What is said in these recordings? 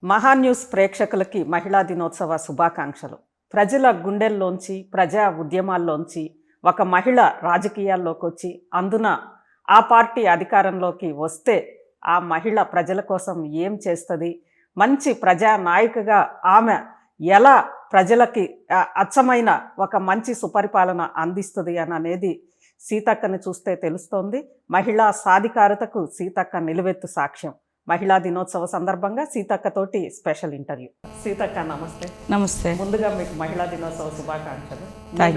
మహాన్యూస్ ప్రేక్షకులకి మహిళా దినోత్సవ శుభాకాంక్షలు. ప్రజల గుండెల్లోంచి, ప్రజా ఉద్యమాల్లోంచి ఒక మహిళ రాజకీయాల్లోకి వచ్చి, అందున ఆ పార్టీ అధికారంలోకి వస్తే ఆ మహిళ ప్రజల కోసం ఏం చేస్తుంది, మంచి ప్రజా నాయకుగా ఆమె ఎలా ప్రజలకి అచ్చమైన ఒక మంచి సుపరిపాలన అందిస్తుంది అనేది సీతక్కని చూస్తే తెలుస్తోంది. మహిళా సాధికారతకు సీతక్క నిలువెత్తు సాక్ష్యం. మహిళా దినోత్సవ సందర్భంగా సీతక్కతోటి స్పెషల్ ఇంటర్వ్యూ. సీతక్క నమస్తే. నమస్తే. ముందుగా మీకు మహిళా దినోత్సవ శుభాకాంక్షలు.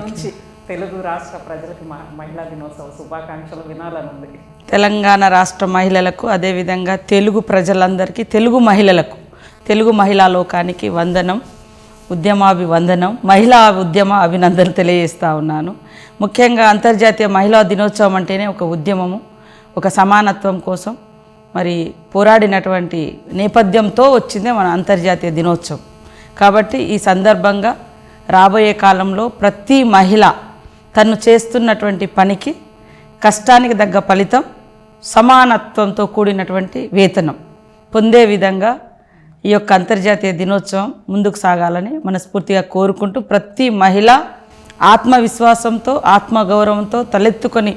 నుంచి తెలుగు రాష్ట్ర ప్రజలకు మహిళా దినోత్సవ శుభాకాంక్షలు వినాలనుంది. తెలంగాణ రాష్ట్ర మహిళలకు, అదేవిధంగా తెలుగు ప్రజలందరికీ, తెలుగు మహిళలకు, తెలుగు మహిళా లోకానికి వందనం, ఉద్యమాభివందనం, మహిళా ఉద్యమ అభినందనలు తెలియజేస్తూ ఉన్నాను. ముఖ్యంగా అంతర్జాతీయ మహిళా దినోత్సవం అంటేనే ఒక ఉద్యమము, ఒక సమానత్వం కోసం మరి పోరాడినటువంటి నేపథ్యంతో వచ్చిందే మన అంతర్జాతీయ దినోత్సవం. కాబట్టి ఈ సందర్భంగా రాబోయే కాలంలో ప్రతి మహిళ తను చేస్తున్నటువంటి పనికి కష్టానికి తగ్గ ఫలితం, సమానత్వంతో కూడినటువంటి వేతనం పొందే విధంగా ఈ యొక్క అంతర్జాతీయ దినోత్సవం ముందుకు సాగాలని మనస్ఫూర్తిగా కోరుకుంటూ, ప్రతి మహిళ ఆత్మవిశ్వాసంతో, ఆత్మగౌరవంతో తలెత్తుకొని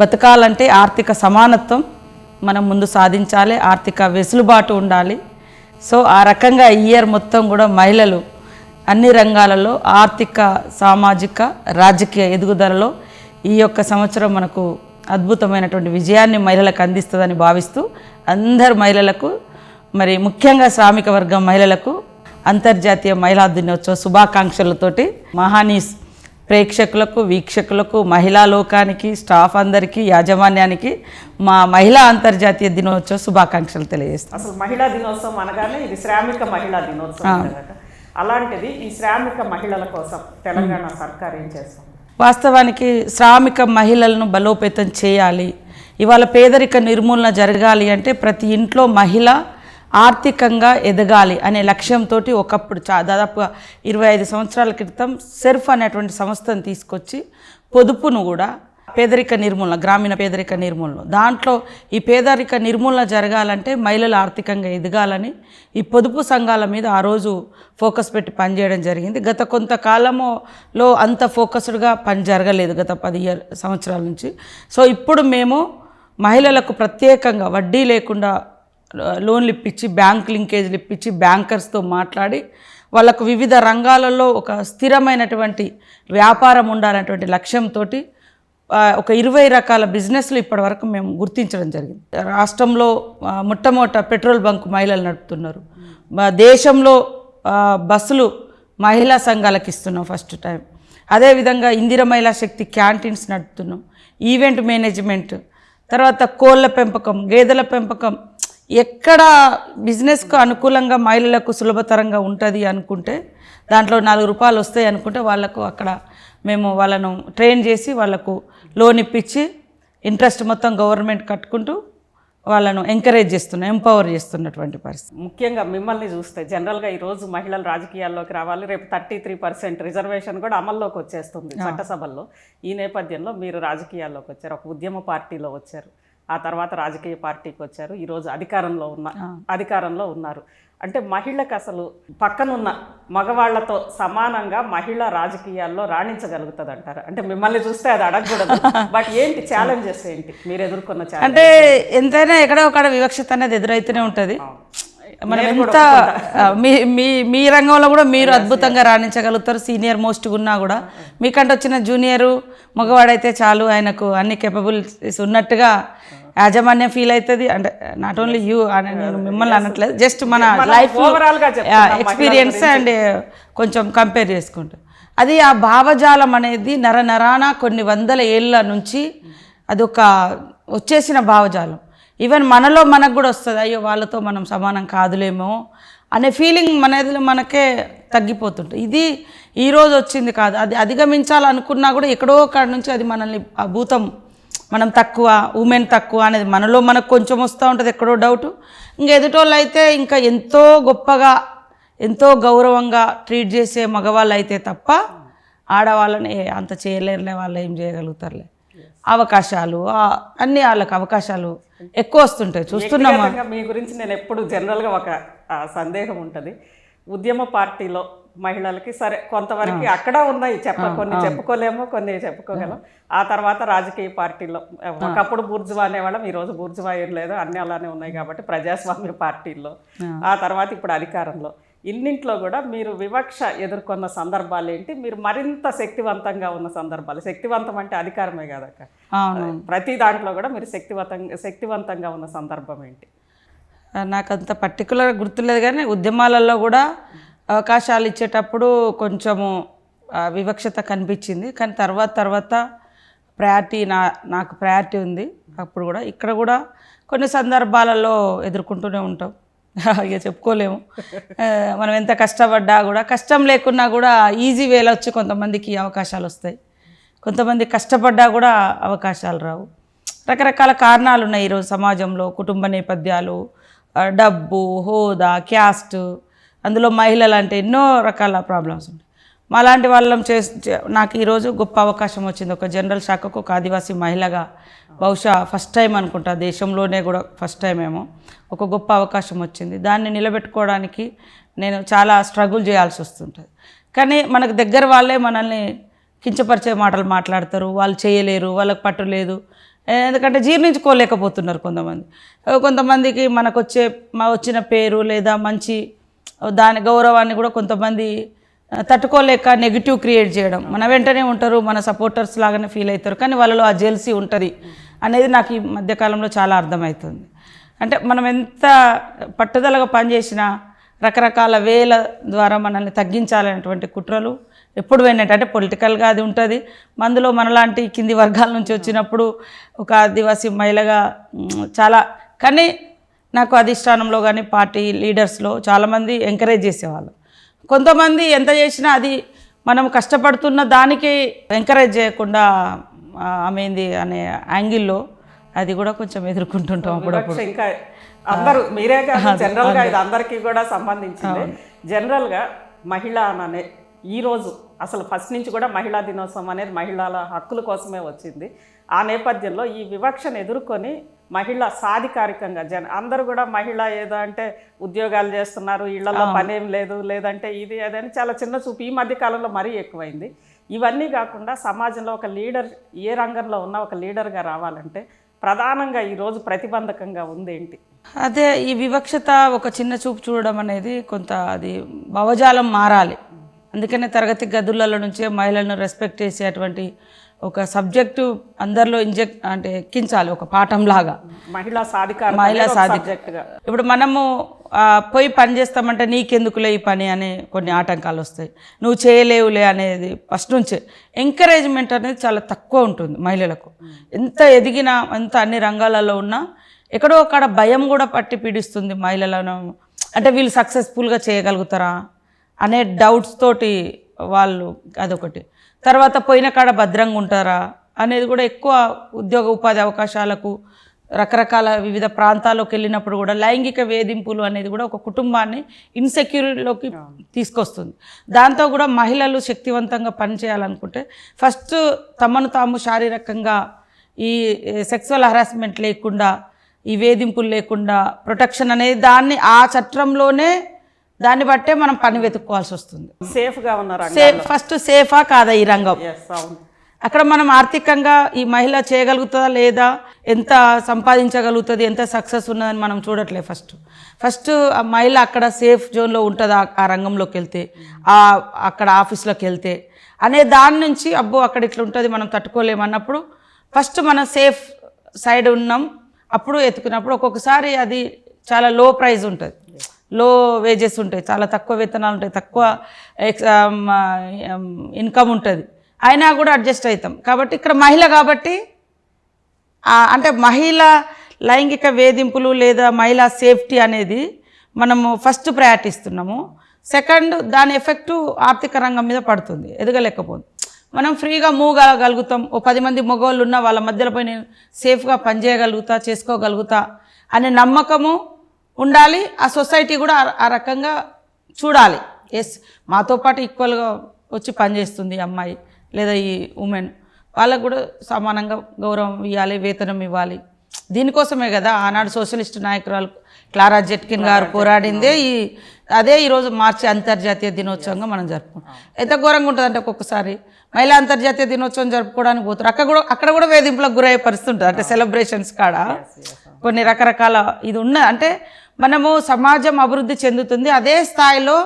బతకాలంటే ఆర్థిక సమానత్వం మనం ముందు సాధించాలి, ఆర్థిక వెసులుబాటు ఉండాలి. సో ఆ రకంగా ఈ ఇయర్ మొత్తం కూడా మహిళలు అన్ని రంగాలలో ఆర్థిక, సామాజిక, రాజకీయ ఎదుగుదలలో ఈ యొక్క సంవత్సరం మనకు అద్భుతమైనటువంటి విజయాన్ని మహిళలకు అందిస్తుందని భావిస్తూ, అందరు మహిళలకు, మరి ముఖ్యంగా శ్రామిక వర్గం మహిళలకు అంతర్జాతీయ మహిళా దినోత్సవ శుభాకాంక్షలతోటి మహాన్యూస్ ప్రేక్షకులకు, వీక్షకులకు, మహిళా లోకానికి, స్టాఫ్ అందరికీ, యాజమాన్యానికి మా మహిళా అంతర్జాతీయ దినోత్సవ శుభాకాంక్షలు తెలియజేస్తాం. అసలు మహిళా దినోత్సవం అనగానే ఇది శ్రామిక మహిళా దినోత్సవం. అలాంటిది ఈ శ్రామిక మహిళల కోసం తెలంగాణ సర్కార్ ఏం చేస్తుంది? వాస్తవానికి శ్రామిక మహిళలను బలోపేతం చేయాలి. ఇవాళ పేదరిక నిర్మూలన జరగాలి అంటే ప్రతి ఇంట్లో మహిళ ఆర్థికంగా ఎదగాలి అనే లక్ష్యంతో ఒకప్పుడు దాదాపుగా 25 సంవత్సరాల క్రితం సెర్ఫ్ అనేటువంటి సంస్థను తీసుకొచ్చి పొదుపును కూడా పేదరిక నిర్మూలన, గ్రామీణ పేదరిక నిర్మూలన, దాంట్లో ఈ పేదరిక నిర్మూలన జరగాలంటే మహిళలు ఆర్థికంగా ఎదగాలని ఈ పొదుపు సంఘాల మీద ఆ రోజు ఫోకస్ పెట్టి పనిచేయడం జరిగింది. గత కొంతకాలంలో అంత ఫోకస్డ్గా పని జరగలేదు గత 10 సంవత్సరాల నుంచి. సో ఇప్పుడు మేము మహిళలకు ప్రత్యేకంగా వడ్డీ లేకుండా లోన్లు ఇప్పించి, బ్యాంక్ లింకేజ్లు ఇప్పించి, బ్యాంకర్స్తో మాట్లాడి వాళ్ళకు వివిధ రంగాలలో ఒక స్థిరమైనటువంటి వ్యాపారం ఉండాలనేటువంటి లక్ష్యంతో ఒక 20 రకాల బిజినెస్లు ఇప్పటి వరకు మేము గుర్తించడం జరిగింది. రాష్ట్రంలో మొట్టమొదట పెట్రోల్ బంక్ మహిళలు నడుపుతున్నారు. దేశంలో బస్సులు మహిళా సంఘాలకు ఇస్తున్నాం ఫస్ట్ టైం. అదేవిధంగా ఇందిర మహిళా శక్తి క్యాంటీన్స్ నడుపుతున్నాం. ఈవెంట్ మేనేజ్మెంట్, తర్వాత కోళ్ళ పెంపకం, గేదెల పెంపకం, ఎక్కడ బిజినెస్కు అనుకూలంగా మహిళలకు సులభతరంగా ఉంటుంది అనుకుంటే, దాంట్లో 4 రూపాయలు వస్తాయి అనుకుంటే వాళ్ళకు అక్కడ మేము వాళ్ళను ట్రైన్ చేసి వాళ్ళకు లోన్ ఇప్పించి ఇంట్రెస్ట్ మొత్తం గవర్నమెంట్ కట్టుకుంటూ వాళ్ళను ఎంకరేజ్ చేస్తున్నాం, ఎంపవర్ చేస్తున్నటువంటి పరిస్థితి. ముఖ్యంగా మిమ్మల్ని చూస్తే జనరల్గా ఈరోజు మహిళలు రాజకీయాల్లోకి రావాలి, రేపు 33% రిజర్వేషన్ కూడా అమల్లోకి వచ్చేస్తుంది చట్టసభల్లో. ఈ నేపథ్యంలో మీరు రాజకీయాల్లోకి వచ్చారు, ఒక ఉద్యమ పార్టీలో వచ్చారు, ఆ తర్వాత రాజకీయ పార్టీకి వచ్చారు, ఈరోజు అధికారంలో ఉన్నారు. అంటే మహిళకు అసలు పక్కనున్న మగవాళ్లతో సమానంగా మహిళ రాజకీయాల్లో రాణించగలుగుతుంది అంటారు? అంటే మిమ్మల్ని చూస్తే అది అడగకూడదు, బట్ ఏంటి ఛాలెంజెస్, ఏంటి మీరు ఎదుర్కొన్న ఛాలెంజ్? అంటే ఎంతైనా ఎక్కడో ఒక వివక్షత అనేది ఎదురైతేనే ఉంటుంది. మనం ఎంత మీ రంగంలో కూడా మీరు అద్భుతంగా రాణించగలుగుతారు, సీనియర్ మోస్ట్గా ఉన్నా కూడా. మీకంటే వచ్చిన జూనియరు మగవాడైతే చాలు, ఆయనకు అన్ని కేపబిలిటీస్ ఉన్నట్టుగా యాజమాన్యం ఫీల్ అవుతుంది. అంటే నాట్ ఓన్లీ యూ అని నేను మిమ్మల్ని అనట్లేదు, జస్ట్ మన లైఫ్ ఎక్స్పీరియన్స్ అండ్ కొంచెం కంపేర్ చేసుకుంటాం. అది ఆ భావజాలం అనేది నరాన కొన్ని వందల ఏళ్ళ నుంచి అదొక వచ్చేసిన భావజాలం. ఈవెన్ మనకు కూడా వస్తుంది, అయ్యో వాళ్ళతో మనం సమానం కాదులేమో అనే ఫీలింగ్ మనకే తగ్గిపోతుంటుంది. ఇది ఈరోజు వచ్చింది కాదు, అది అధిగమించాలనుకున్నా కూడా ఎక్కడో కాడ నుంచి అది మనల్ని ఆ భూతం, మనం తక్కువ, ఉమెన్ తక్కువ అనేది మనకు కొంచెం వస్తూ ఉంటుంది, ఎక్కడో డౌటు. ఇంకా ఎదుటోళ్ళు అయితే ఇంకా ఎంతో గొప్పగా, ఎంతో గౌరవంగా ట్రీట్ చేసే మగవాళ్ళు అయితే తప్ప ఆడవాళ్ళని అంత చేయలేరులే, వాళ్ళు ఏం చేయగలుగుతారులే అవకాశాలు అన్ని వాళ్ళకి అవకాశాలు ఎక్కువ వస్తుంటాయి చూస్తున్నామా. వ్యక్తిగతంగా మీ గురించి నేను ఎప్పుడు జనరల్గా ఒక సందేహం ఉంటుంది, ఉద్యమ పార్టీలో మహిళలకి సరే కొంతవరకు అక్కడ ఉన్నాయి కొన్ని చెప్పుకోలేము, కొన్ని చెప్పుకోగలం. ఆ తర్వాత రాజకీయ పార్టీలో ఒకప్పుడు బూర్జువా అనేవాళ్ళం, ఈరోజు బూర్జువా ఏం లేదు, అన్నీ అలానే ఉన్నాయి కాబట్టి ప్రజాస్వామ్య పార్టీల్లో, ఆ తర్వాత ఇప్పుడు అధికారంలో, ఇన్నింట్లో కూడా మీరు వివక్ష ఎదుర్కొన్న సందర్భాలు ఏంటి? మీరు మరింత శక్తివంతంగా ఉన్న సందర్భాలు, శక్తివంతం అంటే అధికారమే కాదక్క, ప్రతి దాంట్లో కూడా మీరు శక్తివంతంగా ఉన్న సందర్భం ఏంటి? నాకు అంత పర్టికులర్ గుర్తులేదు కానీ ఉద్యమాలలో కూడా అవకాశాలు ఇచ్చేటప్పుడు కొంచెము వివక్షత కనిపించింది. కానీ తర్వాత ప్రయారిటీ నాకు ప్రయారిటీ ఉంది. అప్పుడు కూడా ఇక్కడ కూడా కొన్ని సందర్భాలలో ఎదుర్కొంటూనే ఉంటాం, ఇక చెప్పుకోలేము. మనం ఎంత కష్టపడ్డా కూడా, కష్టం లేకున్నా కూడా ఈజీ వేలో వచ్చి కొంతమందికి అవకాశాలు వస్తాయి, కొంతమంది కష్టపడ్డా కూడా అవకాశాలు రావు. రకరకాల కారణాలు ఉన్నాయి ఈరోజు సమాజంలో, కుటుంబ నేపథ్యాలు, డబ్బు, హోదా, క్యాస్ట్, అందులో మహిళలు అంటే ఎన్నో రకాల ప్రాబ్లమ్స్ ఉంటాయి. మాలాంటి వాళ్ళం నాకు ఈరోజు గొప్ప అవకాశం వచ్చింది. ఒక జనరల్ శాఖకు ఒక ఆదివాసీ మహిళగా, బహుశా ఫస్ట్ టైం అనుకుంటా, దేశంలోనే కూడా ఫస్ట్ టైం ఏమో ఒక గొప్ప అవకాశం వచ్చింది. దాన్ని నిలబెట్టుకోవడానికి నేను చాలా స్ట్రగుల్ చేయాల్సి వస్తుంటుంది. కానీ మనకు దగ్గర వాళ్ళే మనల్ని కించపరిచే మాటలు మాట్లాడతారు, వాళ్ళు చేయలేరు, వాళ్ళకి పట్టు లేదు, ఎందుకంటే జీర్ణించుకోలేకపోతున్నారు కొంతమందికి మనకు వచ్చిన పేరు లేదా మంచి దాని గౌరవాన్ని కూడా కొంతమంది తట్టుకోలేక నెగిటివ్ క్రియేట్ చేయడం, మన వెంటనే ఉంటారు, మన సపోర్టర్స్ లాగానే ఫీల్ అవుతారు, కానీ వాళ్ళలో ఆ జెల్సీ ఉంటుంది అనేది నాకు ఈ మధ్యకాలంలో చాలా అర్థమవుతుంది. అంటే మనం ఎంత పట్టుదలగా పనిచేసినా రకరకాల వేల ద్వారా మనల్ని తగ్గించాలనేటువంటి కుట్రలు ఎప్పుడు విన్నట్టు, అంటే పొలిటికల్గా అది ఉంటుంది. మందులో మనలాంటి కింది వర్గాల నుంచి వచ్చినప్పుడు ఒక ఆదివాసీ మహిళగా చాలా, కానీ నాకు అధిష్టానంలో కానీ పార్టీ లీడర్స్లో చాలామంది ఎంకరేజ్ చేసేవాళ్ళు. కొంతమంది ఎంత చేసినా అది మనం కష్టపడుతున్న దానికి ఎంకరేజ్ చేయకుండా ఆమెంది అనే యాంగిల్లో అది కూడా కొంచెం ఎదుర్కొంటుంటాం అప్పుడప్పుడు. ఇంకా అందరూ మీరే కాదు, జనరల్గా ఇది అందరికీ కూడా సంబంధించింది. జనరల్గా మహిళ అనే ఈరోజు అసలు ఫస్ట్ నుంచి కూడా మహిళా దినోత్సవం అనేది మహిళల హక్కుల కోసమే వచ్చింది. ఆ నేపథ్యంలో ఈ వివక్షను ఎదుర్కొని మహిళ సాధికారికంగా అందరూ కూడా మహిళ ఏదో అంటే ఉద్యోగాలు చేస్తున్నారు, ఇళ్లలో పనేం లేదు, లేదంటే ఇది అదని చాలా చిన్న చూపు ఈ మధ్య కాలంలో మరీ ఎక్కువైంది. ఇవన్నీ కాకుండా సమాజంలో ఒక లీడర్, ఏ రంగంలో ఉన్నా ఒక లీడర్గా రావాలంటే ప్రధానంగా ఈరోజు ప్రతిబంధకంగా ఉంది ఏంటి? అదే ఈ వివక్షత, ఒక చిన్న చూపు చూడడం అనేది కొంత అది భావజాలం మారాలి. అందుకనే తరగతి గదులలో నుంచే మహిళలను రెస్పెక్ట్ చేసేటువంటి ఒక సబ్జెక్టు అందరిలో ఎక్కించాలి, ఒక పాఠంలాగా. మహిళా సాధికారత. ఇప్పుడు మనము పోయి పని చేస్తామంటే నీకెందుకులే ఈ పని అనే కొన్ని ఆటంకాలు వస్తాయి, నువ్వు చేయలేవులే అనేది ఫస్ట్ నుంచే ఎంకరేజ్మెంట్ అనేది చాలా తక్కువ ఉంటుంది మహిళలకు. ఎంత ఎదిగినా, ఎంత అన్ని రంగాలలో ఉన్నా ఎక్కడో అక్కడ భయం కూడా పట్టి పీడిస్తుంది మహిళలను. అంటే వీళ్ళు సక్సెస్ఫుల్గా చేయగలుగుతారా అనే డౌట్స్ తోటి వాళ్ళు, అదొకటి. తర్వాత పోయిన కాడ భద్రంగా ఉంటారా అనేది కూడా ఎక్కువ. ఉద్యోగ ఉపాధి అవకాశాలకు రకరకాల వివిధ ప్రాంతాల్లోకి వెళ్ళినప్పుడు కూడా లైంగిక వేధింపులు అనేది కూడా ఒక కుటుంబాన్ని ఇన్సెక్యూరిటీలోకి తీసుకొస్తుంది. దాంతో కూడా మహిళలు శక్తివంతంగా పనిచేయాలనుకుంటే ఫస్ట్ తమను తాము శారీరకంగా ఈ సెక్సువల్ హరాస్మెంట్ లేకుండా, ఈ వేధింపులు లేకుండా ప్రొటెక్షన్ అనేది దాన్ని ఆ చట్టంలోనే దాన్ని బట్టే మనం పని వెతుక్కోవాల్సి వస్తుంది. సేఫ్గా ఉన్నారు, ఫస్ట్ సేఫా కాదా ఈ రంగం, అక్కడ మనం ఆర్థికంగా ఈ మహిళ చేయగలుగుతుందా లేదా, ఎంత సంపాదించగలుగుతుంది, ఎంత సక్సెస్ ఉన్నదని మనం చూడట్లేదు. ఫస్ట్ ఆ మహిళ అక్కడ సేఫ్ జోన్లో ఉంటుందా ఆ రంగంలోకి వెళ్తే, అక్కడ ఆఫీస్లోకి వెళ్తే అనే దాని నుంచి అబ్బో అక్కడ ఇట్లా ఉంటుంది మనం తట్టుకోలేమన్నప్పుడు ఫస్ట్ మనం సేఫ్ సైడ్ ఉన్నాం. అప్పుడు ఎత్తుకున్నప్పుడు ఒక్కొక్కసారి అది చాలా లో ప్రైజ్ ఉంటుంది, లో వేజెస్ ఉంటాయి, చాలా తక్కువ వేతనాలు ఉంటాయి, తక్కువ ఇన్కమ్ ఉంటుంది, అయినా కూడా అడ్జస్ట్ అవుతాం. కాబట్టి ఇక్కడ మహిళ కాబట్టి, అంటే మహిళ లైంగిక వేధింపులు లేదా మహిళా సేఫ్టీ అనేది మనము ఫస్ట్ ప్రయారిటీ ఇస్తున్నాము. సెకండ్, దాని ఎఫెక్టు ఆర్థిక రంగం మీద పడుతుంది, ఎదగలేకపోతుంది. మనం ఫ్రీగా మూవ్ కాగలుగుతాం, ఓ 10 మంది మగవాళ్ళు ఉన్న వాళ్ళ మధ్యలో పోయి నేను సేఫ్గా పనిచేయగలుగుతా, చేసుకోగలుగుతా అనే నమ్మకము ఉండాలి. ఆ సొసైటీ కూడా ఆ రకంగా చూడాలి. ఎస్, మాతో పాటు ఈక్వల్గా వచ్చి పనిచేస్తుంది అమ్మాయి లేదా ఈ ఉమెన్, వాళ్ళకు కూడా సమానంగా గౌరవం ఇవ్వాలి, వేతనం ఇవ్వాలి. దీనికోసమే కదా ఆనాడు సోషలిస్టు నాయకురాలు క్లారా జెట్కిన్ గారు పోరాడిందే అదే ఈరోజు మార్చి అంతర్జాతీయ దినోత్సవంగా మనం జరుపుకుంటాం. ఎంత ఘోరంగా ఉంటుంది అంటే ఒక్కొక్కసారి మహిళా అంతర్జాతీయ దినోత్సవం జరుపుకోవడానికి పోతారు, అక్కడ కూడా వేధింపులకు గురయ్యే పరిస్థితి ఉంటుంది. అంటే సెలబ్రేషన్స్ కాడ కొన్ని రకరకాల ఇది అంటే మనము సమాజం అభివృద్ధి చెందుతుంది, అదే స్థాయిలో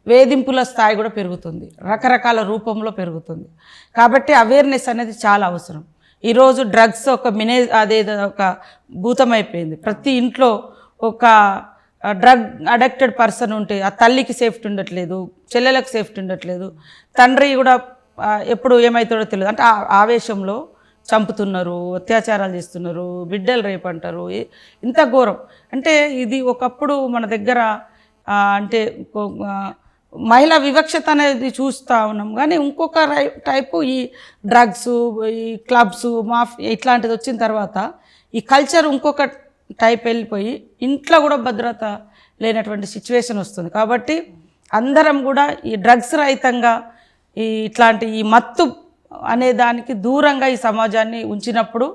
వేధింపుల స్థాయి కూడా పెరుగుతుంది, రకరకాల రూపంలో పెరుగుతుంది. కాబట్టి అవేర్నెస్ అనేది చాలా అవసరం. ఈరోజు డ్రగ్స్ ఒక అదేదో ఒక భూతమైపోయింది. ప్రతి ఇంట్లో ఒక డ్రగ్ అడిక్టెడ్ పర్సన్ ఉంటే ఆ తల్లికి సేఫ్టీ ఉండట్లేదు, చెల్లెలకు సేఫ్టీ ఉండట్లేదు, తండ్రి కూడా ఎప్పుడు ఏమవుతాడో తెలియదు. అంటే ఆవేశంలో చంపుతున్నారు, అత్యాచారాలు చేస్తున్నారు, బిడ్డలు రేపు అంటారు. ఇంత ఘోరం అంటే ఇది ఒకప్పుడు మన దగ్గర అంటే మహిళా వివక్షత అనేది చూస్తూ ఉన్నాం. కానీ ఇంకొక టైపు ఈ డ్రగ్స్, ఈ క్లబ్స్, మాఫియా ఇట్లాంటిది వచ్చిన తర్వాత ఈ కల్చర్ ఇంకొక టైప్ వెళ్ళిపోయి ఇంట్లో కూడా భద్రత లేనటువంటి సిచ్యువేషన్ వస్తుంది. కాబట్టి అందరం కూడా ఈ డ్రగ్స్ రహితంగా ఈ మత్తు అనే దానికి దూరంగా ఈ సమాజాన్ని ఉంచినప్పుడు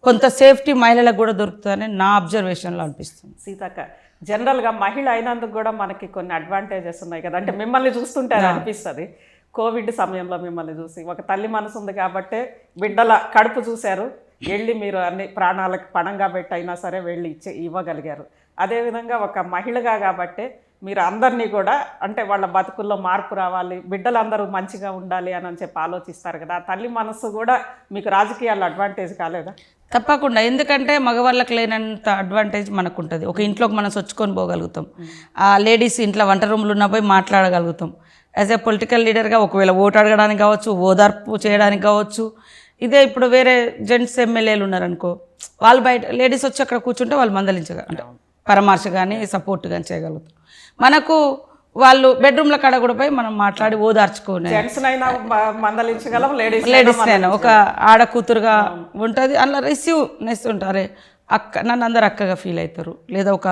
కొంత సేఫ్టీ మహిళలకు కూడా దొరుకుతుందని నా అబ్జర్వేషన్లో అనిపిస్తుంది. సీతక్క, జనరల్గా మహిళ అయినందుకు కూడా మనకి కొన్ని అడ్వాంటేజెస్ ఉన్నాయి కదా. అంటే మిమ్మల్ని చూస్తుంటే అనిపిస్తుంది, కోవిడ్ సమయంలో మిమ్మల్ని చూసి ఒక తల్లి మనసు ఉంది కాబట్టే బిడ్డల కడుపు చూశారు, వెళ్ళి మీరు అన్ని ప్రాణాలకు పణంగా పెట్టైనా సరే వెళ్ళి ఇవ్వగలిగారు. అదేవిధంగా ఒక మహిళగా కాబట్టే మీరు అందరినీ కూడా అంటే వాళ్ళ బతుకుల్లో మార్పు రావాలి, బిడ్డలందరూ మంచిగా ఉండాలి అని చెప్పి ఆలోచిస్తారు కదా. ఆ తల్లి మనసు కూడా మీకు రాజకీయాల్లో అడ్వాంటేజ్ కాలేదా? తప్పకుండా. ఎందుకంటే మగవాళ్ళకి లేనంత అడ్వాంటేజ్ మనకు ఉంటుంది. ఒక ఇంట్లోకి మనం సొచ్చుకొని పోగలుగుతాం, ఆ లేడీస్ ఇంట్లో వంట రూమ్లో ఉన్న పోయి మాట్లాడగలుగుతాం. యాజ్ ఏ పొలిటికల్ లీడర్గా ఒకవేళ ఓటు అడగడానికి కావచ్చు, ఓదార్పు చేయడానికి కావచ్చు. ఇదే ఇప్పుడు వేరే జెంట్స్ ఎమ్మెల్యేలు ఉన్నారనుకో, వాళ్ళు బయట లేడీస్ వచ్చి అక్కడ కూర్చుంటే వాళ్ళు అంటే పరామర్శ కానీ సపోర్ట్ కానీ చేయగలుగుతాం. మనకు వాళ్ళు బెడ్రూమ్ల కాడ కూడా పోయి మనం మాట్లాడి ఓదార్చుకునే లేడీస్ నేను ఒక ఆడ కూతురుగా ఉంటుంది, అందులో రిసీవ్నెస్ ఉంటారే, నన్ను అందరు అక్కగా ఫీల్ అవుతారు, లేదా ఒక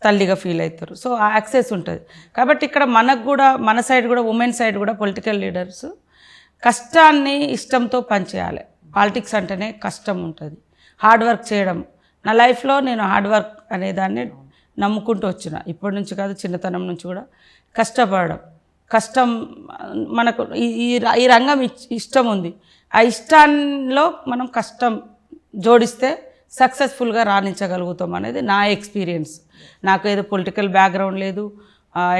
తల్లిగా ఫీల్ అవుతారు. సో ఆ యాక్సెస్ ఉంటుంది. కాబట్టి ఇక్కడ మనకు కూడా మన సైడ్ కూడా ఉమెన్ సైడ్ కూడా పొలిటికల్ లీడర్స్ కష్టాన్ని ఇష్టంతో పనిచేయాలి. పాలిటిక్స్ అంటేనే కష్టం ఉంటుంది, హార్డ్ వర్క్ చేయడం. నా లైఫ్లో నేను హార్డ్ వర్క్ అనేదాన్ని నమ్ముకుంటూ వచ్చిన, ఇప్పటి నుంచి కాదు చిన్నతనం నుంచి కూడా కష్టపడడం. కష్టం మనకు ఈ రంగం ఇష్టం ఉంది, ఆ ఇష్టాల్లో మనం కష్టం జోడిస్తే సక్సెస్ఫుల్గా రాణించగలుగుతాం అనేది నా ఎక్స్పీరియన్స్. నాకు ఏదో పొలిటికల్ బ్యాక్గ్రౌండ్ లేదు,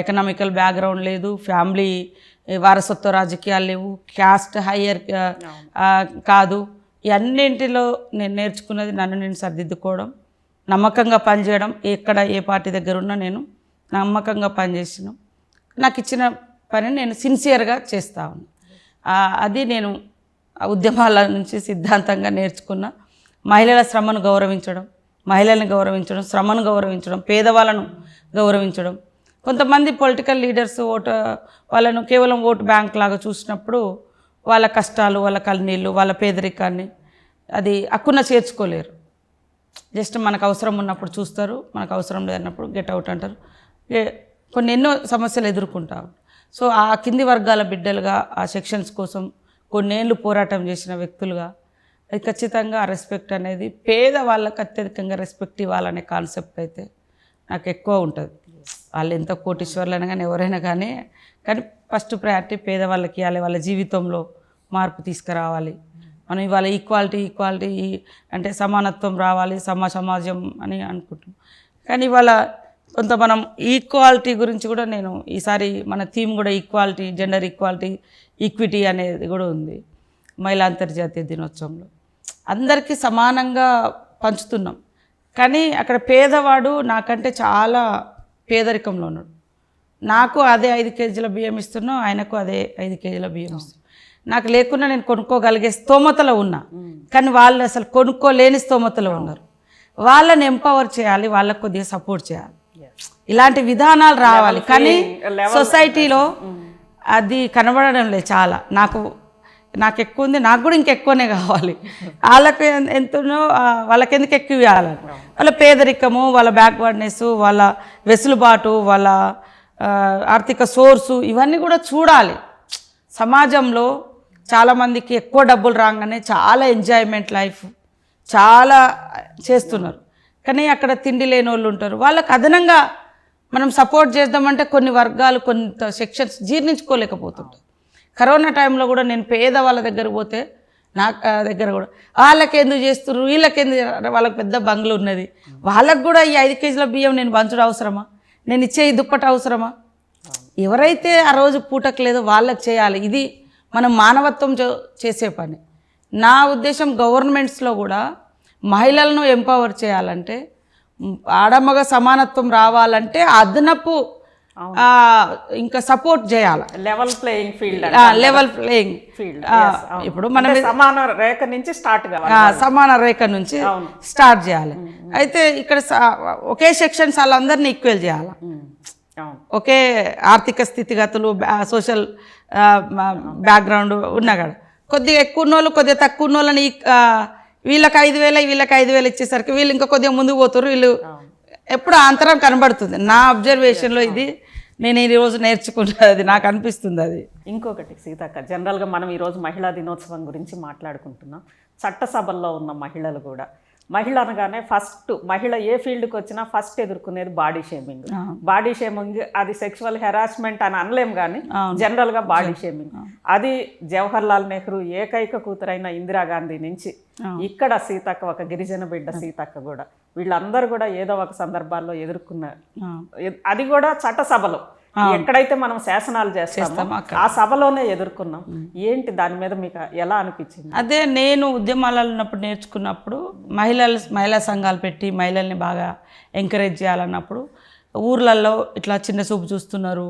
ఎకనామికల్ బ్యాక్గ్రౌండ్ లేదు, ఫ్యామిలీ వారసత్వ రాజకీయాలు లేవు, క్యాస్ట్ హయ్యర్ కాదు. ఇవన్నింటిలో నేను నేర్చుకున్నది నన్ను నేను సరిదిద్దుకోవడం, నమ్మకంగా పనిచేయడం. ఎక్కడ ఏ పార్టీ దగ్గర ఉన్నా నేను నమ్మకంగా పనిచేసినాను. నాకు ఇచ్చిన పనిని నేను సిన్సియర్గా చేస్తా ఉన్నాను. అది నేను ఉద్యమాల నుంచి సిద్ధాంతంగా నేర్చుకున్న. మహిళల శ్రమను గౌరవించడం, మహిళలను గౌరవించడం, శ్రమను గౌరవించడం, పేదవాళ్ళను గౌరవించడం. కొంతమంది పొలిటికల్ లీడర్స్ వాళ్ళను కేవలం ఓటు బ్యాంక్ లాగా చూసినప్పుడు వాళ్ళ కష్టాలు, వాళ్ళ కన్నీళ్ళు, వాళ్ళ పేదరికాన్ని అది అక్కున చేర్చుకోలేరు. జస్ట్ మనకు అవసరం ఉన్నప్పుడు చూస్తారు, మనకు అవసరం లేదన్నప్పుడు గెట్ అవుట్ అంటారు. ఎన్నో సమస్యలు ఎదుర్కొంటాం. సో ఆ కింది వర్గాల బిడ్డలుగా ఆ సెక్షన్స్ కోసం కొన్నేళ్ళు పోరాటం చేసిన వ్యక్తులుగా అది ఖచ్చితంగా ఆ రెస్పెక్ట్ అనేది పేదవాళ్ళకి అత్యధికంగా రెస్పెక్ట్ ఇవ్వాలనే కాన్సెప్ట్ అయితే నాకు ఎక్కువ ఉంటుంది. వాళ్ళు ఎంత కోటీశ్వర్లైనా కానీ ఎవరైనా కానీ ఫస్ట్ ప్రయారిటీ పేదవాళ్ళకి ఇవ్వాలి, వాళ్ళ జీవితంలో మార్పు తీసుకురావాలి. మనం ఇవాళ ఈక్వాలిటీ అంటే సమానత్వం రావాలి, సమాజం అని అనుకుంటున్నాం. కానీ ఇవాళ కొంత మనం ఈక్వాలిటీ గురించి కూడా నేను ఈసారి మన థీమ్ కూడా ఈక్వాలిటీ, జెండర్ ఈక్విటీ అనేది కూడా ఉంది. మహిళా అంతర్జాతీయ దినోత్సవంలో అందరికీ సమానంగా పంచుతున్నాం. కానీ అక్కడ పేదవాడు నాకంటే చాలా పేదరికంలో ఉన్నాడు. నాకు అదే 5 కేజీల బియ్యం ఇస్తున్నాం, ఆయనకు అదే 5 కేజీల బియ్యం ఇస్తున్నాం. నాకు లేకుండా నేను కొనుక్కోగలిగే స్తోమతలో ఉన్నా, కానీ వాళ్ళు అసలు కొనుక్కోలేని స్తోమతలో ఉన్నారు. వాళ్ళని ఎంపవర్ చేయాలి, వాళ్ళకు కొద్దిగా సపోర్ట్ చేయాలి. ఇలాంటి విధానాలు రావాలి. కానీ సొసైటీలో అది కనబడడం లేదు చాలా. నాకు ఎక్కువ ఉంది, నాకు కూడా ఇంకెక్కువనే కావాలి. వాళ్ళకి ఎంతనో వాళ్ళకెందుకు ఎక్కువ ఇవ్వాలి? వాళ్ళ పేదరికము, వాళ్ళ బ్యాక్వర్డ్నెస్, వాళ్ళ వెసులుబాటు, వాళ్ళ ఆర్థిక సోర్సు ఇవన్నీ కూడా చూడాలి. సమాజంలో చాలామందికి ఎక్కువ డబ్బులు రాగానే చాలా ఎంజాయ్మెంట్ లైఫ్ చాలా చేస్తున్నారు. కానీ అక్కడ తిండి లేని వాళ్ళు ఉంటారు. వాళ్ళకి అదనంగా మనం సపోర్ట్ చేద్దామంటే కొన్ని వర్గాలు కొంత సెక్షన్స్ జీర్ణించుకోలేకపోతుంటారు. కరోనా టైంలో కూడా నేను పేద వాళ్ళ దగ్గర పోతే నా దగ్గర కూడా వాళ్ళకి ఎందుకు చేస్తున్నారు, వీళ్ళకి ఎందుకు, వాళ్ళకి పెద్ద బంగ్లు ఉన్నది, వాళ్ళకు కూడా ఈ 5 కేజీల బియ్యం నేను పంచడం అవసరమా, నేను ఇచ్చే ఈ దుప్పట అవసరమా? ఎవరైతే ఆ రోజు పూటకు లేదో వాళ్ళకి చేయాలి. ఇది మనం మానవత్వం చేసే పని. నా ఉద్దేశం గవర్నమెంట్స్లో కూడా మహిళలను ఎంపవర్ చేయాలంటే, ఆడమగ సమానత్వం రావాలంటే అదనపు ఇంకా సపోర్ట్ చేయాలి. Level playing field, level playing field. ఇప్పుడు మనం సమాన రేఖ నుంచి స్టార్ట్ కావాలి, సమాన రేఖ నుంచి స్టార్ట్ చేయాలి. అయితే ఇక్కడ ఒకే సెక్షన్స్ వాళ్ళందరినీ ఈక్వల్ చేయాలి. ఒకే ఆర్థిక స్థితిగతులు, సోషల్ బ్యాక్గ్రౌండ్ ఉన్నా కదా, కొద్దిగా ఎక్కువ ఉన్నోళ్ళు కొద్దిగా తక్కువ ఉన్నోళ్ళని వీళ్ళకి 5,000 వీళ్ళకి 5,000 ఇచ్చేసరికి వీళ్ళు ఇంకా కొద్దిగా ముందుకు పోతారు. వీళ్ళు ఎప్పుడు అంతరం కనబడుతుంది. నా అబ్జర్వేషన్లో ఇది నేను ఈరోజు నేర్చుకున్నది, నాకు అనిపిస్తుంది అది. ఇంకొకటి సీతక్క, జనరల్గా మనం ఈరోజు మహిళా దినోత్సవం గురించి మాట్లాడుకుంటున్నాం. చట్టసభల్లో ఉన్న మహిళలు కూడా, మహిళ అనగానే ఫస్ట్ మహిళ ఏ ఫీల్డ్కి వచ్చినా ఫస్ట్ ఎదుర్కొనేది బాడీ షేమింగ్. బాడీ షేమింగ్ అది సెక్షువల్ హెరాస్మెంట్ అని అనలేం, కానీ జనరల్గా బాడీ షేమింగ్. అది జవహర్ లాల్ నెహ్రూ ఏకైక కూతురైన ఇందిరాగాంధీ నుంచి ఇక్కడ సీతక్క, ఒక గిరిజన బిడ్డ సీతక్క కూడా, వీళ్ళందరూ కూడా ఏదో ఒక సందర్భాల్లో ఎదుర్కొన్నారు. అది కూడా చట్టసభలో, ఎక్కడైతే మనం శాసనాలు చేస్తామో ఆ సభలోనే ఎదుర్కొన్నాం. ఏంటి దాని మీద మీకు ఎలా అనిపించింది? అదే నేను ఉద్యమాలలో ఉన్నప్పుడు నేర్చుకున్నప్పుడు మహిళా సంఘాలు పెట్టి మహిళల్ని బాగా ఎంకరేజ్ చేయాలన్నప్పుడు ఊర్లలో ఇట్లా చిన్న చూపు చూస్తున్నారు,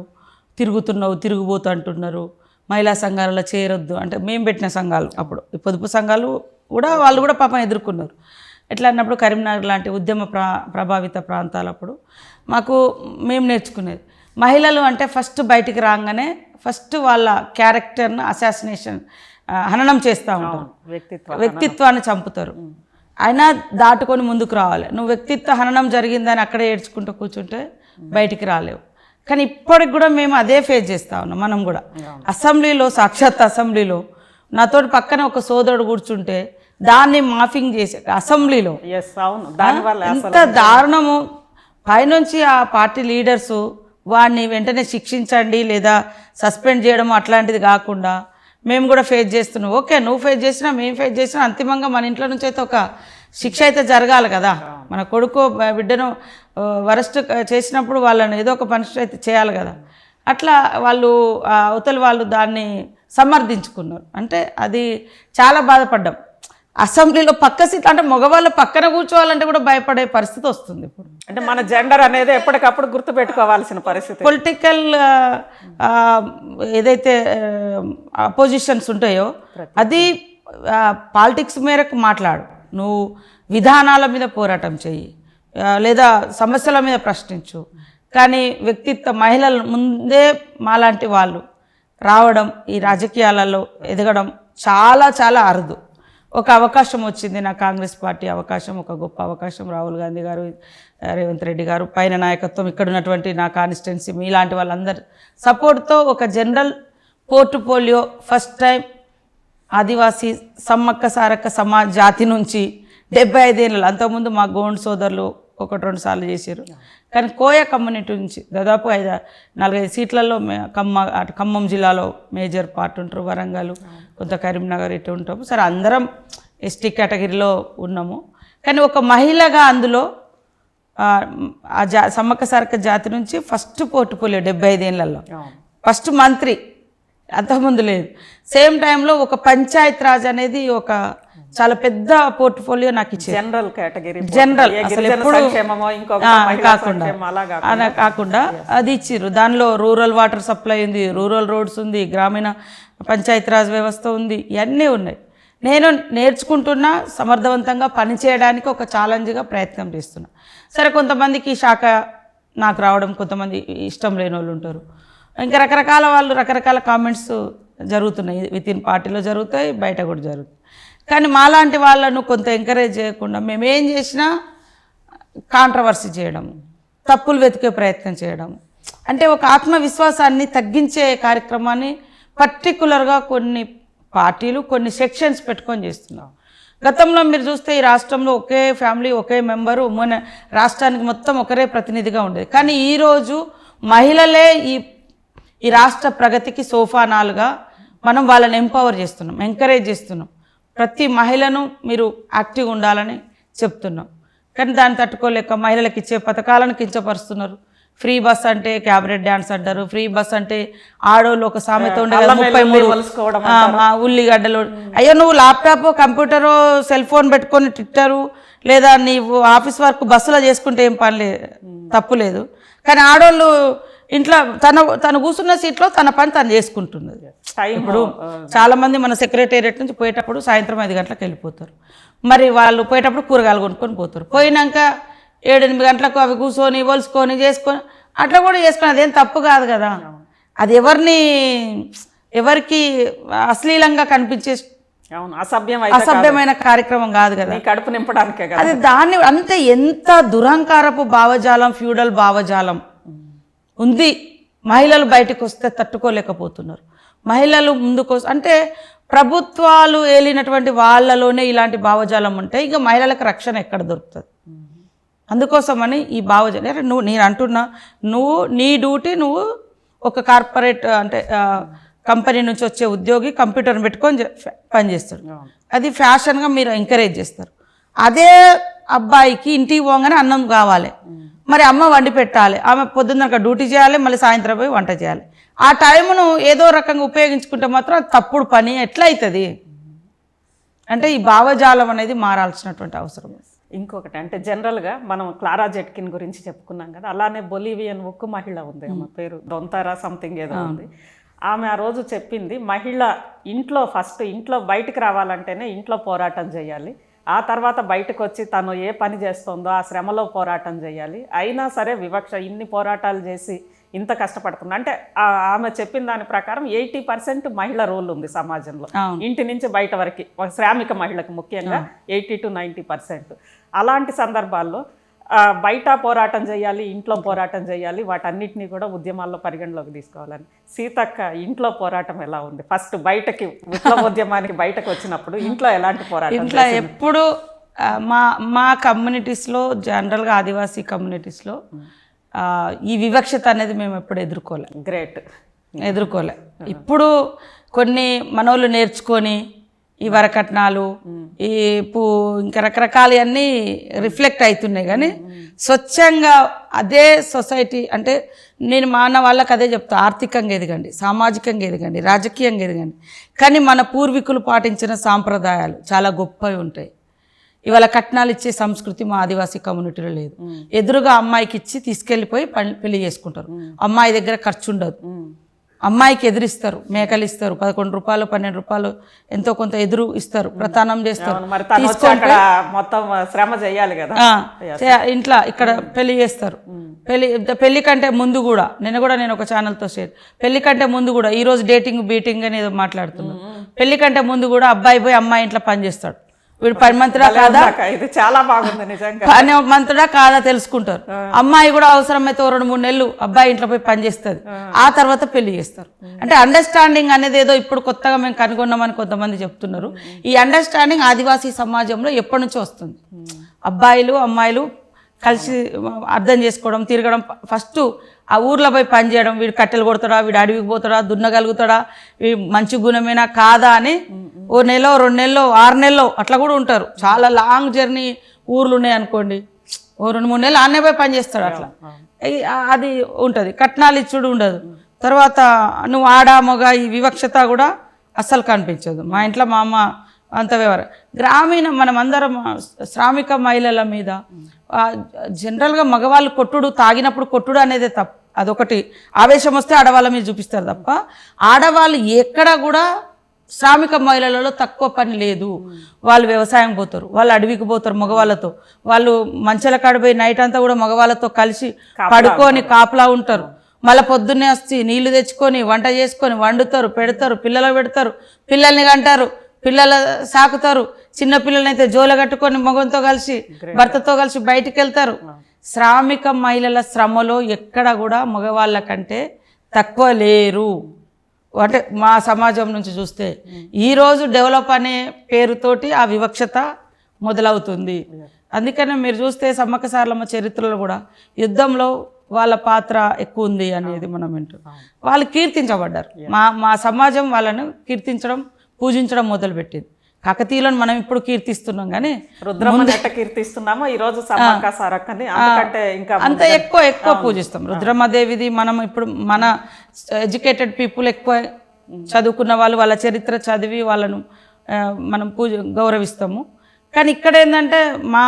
తిరుగుబోతు అంటున్నారు, మహిళా సంఘాలలో చేరొద్దు అంటే మేము పెట్టిన సంఘాలు, అప్పుడు పొదుపు సంఘాలు కూడా వాళ్ళు కూడా పాపం ఎదుర్కొన్నారు. ఎట్లా అన్నప్పుడు కరీంనగర్ లాంటి ఉద్యమ ప్రభావిత ప్రాంతాలప్పుడు మేము నేర్చుకునేది, మహిళలు అంటే ఫస్ట్ బయటికి రాగానే ఫస్ట్ వాళ్ళ క్యారెక్టర్ను అసాసినేషన్, హననం చేస్తూ ఉంటారు, వ్యక్తిత్వాన్ని చంపుతారు. అయినా దాటుకొని ముందుకు రావాలి. నువ్వు వ్యక్తిత్వ హననం జరిగిందని అక్కడే ఏడ్చుకుంటూ కూర్చుంటే బయటికి రాలేవు. కానీ ఇప్పటికి కూడా మేము అదే ఫేస్ చేస్తూ ఉన్నాం. మనం కూడా అసెంబ్లీలో, సాక్షాత్ అసెంబ్లీలో నాతోటి పక్కన ఒక సోదరుడు కూర్చుంటే దాన్ని మాఫింగ్ చేసే అసెంబ్లీలో ఎంత దారుణము. పైనుంచి ఆ పార్టీ లీడర్సు వాడిని వెంటనే శిక్షించండి లేదా సస్పెండ్ చేయడం అట్లాంటిది కాకుండా మేము కూడా ఫేస్ చేస్తున్నాం. ఓకే, నువ్వు ఫేస్ చేసినా మేము ఫేస్ చేసినా అంతిమంగా మన ఇంట్లో నుంచి అయితే ఒక శిక్ష అయితే జరగాలి కదా. మన కొడుకు బిడ్డను వరస్ట్ చేసినప్పుడు వాళ్ళని ఏదో ఒక పనిష్మెంట్ అయితే చేయాలి కదా. అట్లా వాళ్ళు అవతలి వాళ్ళు దాన్ని సమర్థించుకున్నారు. అంటే అది చాలా బాధపడ్డాం. అసెంబ్లీలో పక్క సీట్ అంటే మగవాళ్ళు పక్కన కూర్చోవాలంటే కూడా భయపడే పరిస్థితి వస్తుంది ఇప్పుడు. అంటే మన జెండర్ అనేది ఎప్పటికప్పుడు గుర్తు పెట్టుకోవాల్సిన పరిస్థితి. పొలిటికల్ ఏదైతే అపోజిషన్స్ ఉంటాయో అది పాలిటిక్స్ మేరకు మాట్లాడు, నువ్వు విధానాల మీద పోరాటం చెయ్యి లేదా సమస్యల మీద ప్రశ్నించు. కానీ వ్యక్తిత్వ మహిళల ముందే మాలాంటి వాళ్ళు రావడం, ఈ రాజకీయాలలో ఎదగడం చాలా చాలా అరుదు. ఒక అవకాశం వచ్చింది నా కాంగ్రెస్ పార్టీ అవకాశం, ఒక గొప్ప అవకాశం. రాహుల్ గాంధీ గారు, రేవంత్ రెడ్డి గారు పైన నాయకత్వం, ఇక్కడ ఉన్నటువంటి నా కాన్స్టిట్యున్సీ మీలాంటి వాళ్ళందరి సపోర్ట్తో ఒక జనరల్ పోర్ట్ఫోలియో ఫస్ట్ టైం ఆదివాసీ సమ్మక్క సారక్క సమాజ్ జాతి నుంచి 75 ఏళ్ళు, అంతకుముందు మా గోండ్ సోదరులు 1-2 సార్లు చేశారు. కానీ కోయ కమ్యూనిటీ నుంచి దాదాపు 4-5 సీట్లలో ఖమ్మం జిల్లాలో మేజర్ పార్ట్ ఉంటారు, వరంగల్, కొంత కరీంనగర్ ఇటు ఉంటాము. సరే అందరం ఎస్టీ కేటగిరీలో ఉన్నాము. కానీ ఒక మహిళగా అందులో సమ్మక్క సారక్క జాతి నుంచి ఫస్ట్ పోర్ట్ఫోలియో 75 ఏళ్లలో ఫస్ట్ మంత్రి, అంతకుముందు లేదు. సేమ్ టైంలో ఒక పంచాయత్ రాజ్ అనేది ఒక చాలా పెద్ద పోర్ట్ఫోలియో నాకు ఇచ్చింది. జనరల్ కేటగిరీ, జనరల్ అసలు ఎప్పుడు కాకుండా అది ఇచ్చిర్రు. దానిలో రూరల్ వాటర్ సప్లై ఉంది, రూరల్ రోడ్స్ ఉంది, గ్రామీణ పంచాయతీ రాజ్ వ్యవస్థ ఉంది, ఇవన్నీ ఉన్నాయి. నేను నేర్చుకుంటున్నా, సమర్థవంతంగా పనిచేయడానికి ఒక ఛాలెంజ్గా ప్రయత్నం చేస్తున్నా. సరే, కొంతమందికి ఈ శాఖ నాకు రావడం, కొంతమంది ఇష్టం లేని వాళ్ళు ఉంటారు. ఇంకా రకరకాల వాళ్ళు రకరకాల కామెంట్స్ జరుగుతున్నాయి, వితిన్ పార్టీలో జరుగుతాయి, బయట కూడా జరుగుతాయి. కానీ మాలాంటి వాళ్ళను కొంత ఎంకరేజ్ చేయకుండా మేమేం చేసినా కాంట్రవర్సీ చేయడం, తప్పులు వెతికే ప్రయత్నం చేయడం, అంటే ఒక ఆత్మవిశ్వాసాన్ని తగ్గించే కార్యక్రమాన్ని పర్టికులర్గా కొన్ని పార్టీలు కొన్ని సెక్షన్స్ పెట్టుకొని చేస్తున్నాం. గతంలో మీరు చూస్తే ఈ రాష్ట్రంలో ఒకే ఫ్యామిలీ ఒకే మెంబరు మన రాష్ట్రానికి మొత్తం ఒకరే ప్రతినిధిగా ఉండేది. కానీ ఈరోజు మహిళలే ఈ రాష్ట్ర ప్రగతికి సోపానాలుగా మనం వాళ్ళని ఎంపవర్ చేస్తున్నాం, ఎంకరేజ్ చేస్తున్నాం. ప్రతి మహిళను మీరు యాక్టివ్గా ఉండాలని చెప్తున్నాం. కానీ దాన్ని తట్టుకోలేక మహిళలకు ఇచ్చే పథకాలను కించపరుస్తున్నారు. ఫ్రీ బస్ అంటే క్యాబరెట్ డ్యాన్స్ అంటారు, ఫ్రీ బస్ అంటే ఆడోళ్ళు ఒక సామెత ఉండే 33 ఉల్లిగడ్డలు. అయ్యో నువ్వు ల్యాప్టాప్ కంప్యూటరు సెల్ ఫోన్ పెట్టుకొని ట్విట్టరు లేదా నీవు ఆఫీస్ వర్క్ బస్సులో చేసుకుంటే ఏం పని తప్పు లేదు. కానీ ఆడోళ్ళు ఇంట్లో తను కూర్చున్న సీట్లో తన పని తను చేసుకుంటున్నది. ఇప్పుడు చాలామంది మన సెక్రటేరియట్ నుంచి పోయేటప్పుడు సాయంత్రం 5 గంటలకు వెళ్ళిపోతారు. మరి వాళ్ళు పోయేటప్పుడు కూరగాయలు కొనుక్కొని పోతారు. పోయినాక 7-8 గంటలకు అవి కూర్చొని ఒలుసుకొని చేసుకొని అట్లా కూడా చేసుకొని అదేం తప్పు కాదు కదా. అది ఎవరికి అశ్లీలంగా కనిపించే అసభ్యమైన కార్యక్రమం కాదు కదా, కడుపు నింపడానికే కదా. అది దాన్ని అంతే ఎంత దురహంకారపు భావజాలం, ఫ్యూడల్ భావజాలం ఉంది. మహిళలు బయటకు వస్తే తట్టుకోలేకపోతున్నారు. మహిళలు ముందుకు అంటే ప్రభుత్వాలు ఏలినటువంటి వాళ్ళలోనే ఇలాంటి భావజాలం ఉంటే ఇక మహిళలకు రక్షణ ఎక్కడ దొరుకుతుంది? అందుకోసమని ఈ భావజాలం నేను అంటున్నా, నీ డ్యూటీ నువ్వు ఒక కార్పొరేట్ అంటే కంపెనీ నుంచి వచ్చే ఉద్యోగి కంప్యూటర్ని పెట్టుకొని పనిచేస్తాడు, అది ఫ్యాషన్గా మీరు ఎంకరేజ్ చేస్తారు. అదే అబ్బాయికి ఇంటికి పోగానే అన్నం కావాలి, మరి అమ్మ వండి పెట్టాలి, ఆమె పొద్దున్న డ్యూటీ చేయాలి, మళ్ళీ సాయంత్రం పోయి వంట చేయాలి. ఆ టైమును ఏదో రకంగా ఉపయోగించుకుంటే మాత్రం అది తప్పుడు పని ఎట్లా అవుతుంది? అంటే ఈ భావజాలం అనేది మారాల్సినటువంటి అవసరం. ఇంకొకటి అంటే జనరల్గా మనం క్లారా జెట్కిన్ గురించి చెప్పుకున్నాం కదా, అలానే బొలీవియన్ ఉక్కు మహిళ ఉంది, ఆమె పేరు దొంతారా సంథింగ్ ఏదో ఉంది. ఆమె ఆ రోజు చెప్పింది, మహిళ ఇంట్లో బయటకు రావాలంటేనే ఇంట్లో పోరాటం చేయాలి, ఆ తర్వాత బయటకు వచ్చి తను ఏ పని చేస్తుందో ఆ శ్రమలో పోరాటం చేయాలి. అయినా సరే వివక్ష ఇన్ని పోరాటాలు చేసి ఇంత కష్టపడుతుంది అంటే ఆమె చెప్పిన దాని ప్రకారం 80% మహిళ రోల్ ఉంది సమాజంలో, ఇంటి నుంచి బయట వరకు ఒక శ్రామిక మహిళకు ముఖ్యంగా 80 to 90%. అలాంటి సందర్భాల్లో బయట పోరాటం చేయాలి, ఇంట్లో పోరాటం చేయాలి, వాటన్నిటినీ కూడా ఉద్యమాల్లో పరిగణలోకి తీసుకోవాలని. సీతక్క ఇంట్లో పోరాటం ఎలా ఉంది? ఫస్ట్ బయటకి విప్లవోద్యమానికి బయటకు వచ్చినప్పుడు ఇంట్లో ఎలాంటి పోరాటం? ఇంట్లో ఎప్పుడు మా కమ్యూనిటీస్లో జనరల్గా ఆదివాసీ కమ్యూనిటీస్లో ఈ వివక్షత అనేది మేము ఎప్పుడు ఎదుర్కోలే. ఇప్పుడు కొన్ని మనోళ్ళు నేర్చుకొని ఈ వరకట్నాలు ఈ ఇంకా రకరకాలన్నీ రిఫ్లెక్ట్ అవుతున్నాయి. కానీ స్వచ్ఛంగా అదే సొసైటీ అంటే నేను వాళ్ళకి అదే చెప్తా, ఆర్థికంగా ఎదగండి, సామాజికంగా ఎదగండి, రాజకీయంగా ఎదగండి, కానీ మన పూర్వీకులు పాటించిన సాంప్రదాయాలు చాలా గొప్పవి ఉంటాయి. ఇవాళ కట్నాలు ఇచ్చే సంస్కృతి మా ఆదివాసీ కమ్యూనిటీలో లేదు. ఎదురుగా అమ్మాయికి ఇచ్చి తీసుకెళ్ళిపోయి పెళ్లి చేసుకుంటారు. అమ్మాయి దగ్గర ఖర్చు ఉండదు, అమ్మాయికి ఎదురిస్తారు, మేకలు ఇస్తారు, 11 రూపాయలు 12 రూపాయలు ఎంతో కొంత ఎదురు ఇస్తారు, ప్రతానం చేస్తారు, మొత్తం శ్రమ చేయాలి కదా ఇంట్లో. ఇక్కడ పెళ్లి చేస్తారు. పెళ్లి కంటే ముందు కూడా నేను ఒక ఛానల్తో షేర్, పెళ్లి కంటే ముందు కూడా ఈరోజు డేటింగ్ బీటింగ్ అని ఏదో మాట్లాడుతున్నాను, పెళ్లి కంటే ముందు కూడా అబ్బాయి పోయి అమ్మాయి ఇంట్లో పని చేస్తాడు. వీడు పని మంత్రుడా కాదా, ఇది చాలా బాగుంది నిజంగా, పని మంత్రుడా కాదా తెలుసుకుంటారు. అమ్మాయి కూడా అవసరమైతే 2-3 నెలలు అబ్బాయి ఇంట్లో పోయి పని చేస్తుంది, ఆ తర్వాత పెళ్లి చేస్తారు. అంటే అండర్స్టాండింగ్ అనేది ఏదో ఇప్పుడు కొత్తగా మేము కనుగొన్నామని కొంతమంది చెప్తున్నారు. ఈ అండర్స్టాండింగ్ ఆదివాసీ సమాజంలో ఎప్పటి నుంచో వస్తుంది. అబ్బాయిలు అమ్మాయిలు కలిసి అర్థం చేసుకోవడం, తిరగడం, ఫస్ట్ ఆ ఊర్లో పోయి పని చేయడం, వీడు కట్టెలు కొడతాడా, వీడు అడవికి పోతాడా, దున్నగలుగుతాడా, వీడు మంచి గుణమేనా కాదా అని 1 నెల 2 నెలలు 6 నెలలు అట్లా కూడా ఉంటారు. చాలా లాంగ్ జర్నీ ఊర్లు ఉన్నాయి అనుకోండి, 2-3 నెలలు ఆన్నే పోయి పని చేస్తాడు. అట్లా అది ఉంటుంది. కట్నాలు ఇచ్చుడు ఉండదు. తర్వాత నువ్వు ఆడ మగ ఈ వివక్షత కూడా అస్సలు కనిపించదు. మా ఇంట్లో మా అమ్మ అంత వ్యవహారం. గ్రామీణ మనమందరం శ్రామిక మహిళల మీద జనరల్గా మగవాళ్ళు తాగినప్పుడు కొట్టుడు అనేది తప్పు, అదొకటి. ఆవేశం వస్తే ఆడవాళ్ళ మీద చూపిస్తారు తప్ప ఆడవాళ్ళు ఎక్కడ కూడా శ్రామిక మహిళలలో తక్కువ పని లేదు. వాళ్ళు వ్యవసాయం పోతారు, వాళ్ళు అడవికి పోతారు మగవాళ్ళతో, వాళ్ళు మంచాల కాడిపోయి నైట్ అంతా కూడా మగవాళ్ళతో కలిసి పడుకొని కాపలా ఉంటారు. మళ్ళీ పొద్దున్నే వచ్చి నీళ్లు తెచ్చుకొని వంట చేసుకొని వండుతారు, పెడతారు, పిల్లలకు పెడతారు, పిల్లల్ని కంటారు, పిల్లలు సాకుతారు. చిన్న పిల్లలనైతే జోల కట్టుకొని మగంతో కలిసి భర్తతో కలిసి బయటికి వెళ్తారు. శ్రామిక మహిళల శ్రమలో ఎక్కడ కూడా మగవాళ్ళ కంటే తక్కువ లేరు. అంటే మా సమాజం నుంచి చూస్తే ఈరోజు డెవలప్ అనే పేరుతోటి ఆ వివక్షత మొదలవుతుంది. అందుకనే మీరు చూస్తే సమ్మక్క సారలమ్మ చరిత్రలో కూడా యుద్ధంలో వాళ్ళ పాత్ర ఎక్కువ ఉంది అనేది మనం వింటున్నాం. వాళ్ళు కీర్తించబడ్డారు. మా సమాజం వాళ్ళను కీర్తించడం, పూజించడం మొదలుపెట్టింది. కాకతీయులను మనం ఇప్పుడు కీర్తిస్తున్నాం, కానీ రుద్రమ్మని ఎట్ట కీర్తిస్తున్నామో ఈ రోజు సమ్మక్క సారక్కని అంతకంటే ఇంకా అంత ఎక్కువ పూజిస్తాం. రుద్రమ్మదేవిది మనం ఇప్పుడు మన ఎడ్యుకేటెడ్ పీపుల్ ఎక్కువ చదువుకున్న వాళ్ళు వాళ్ళ చరిత్ర చదివి వాళ్ళను మనం గౌరవిస్తాము. కానీ ఇక్కడ ఏంటంటే మా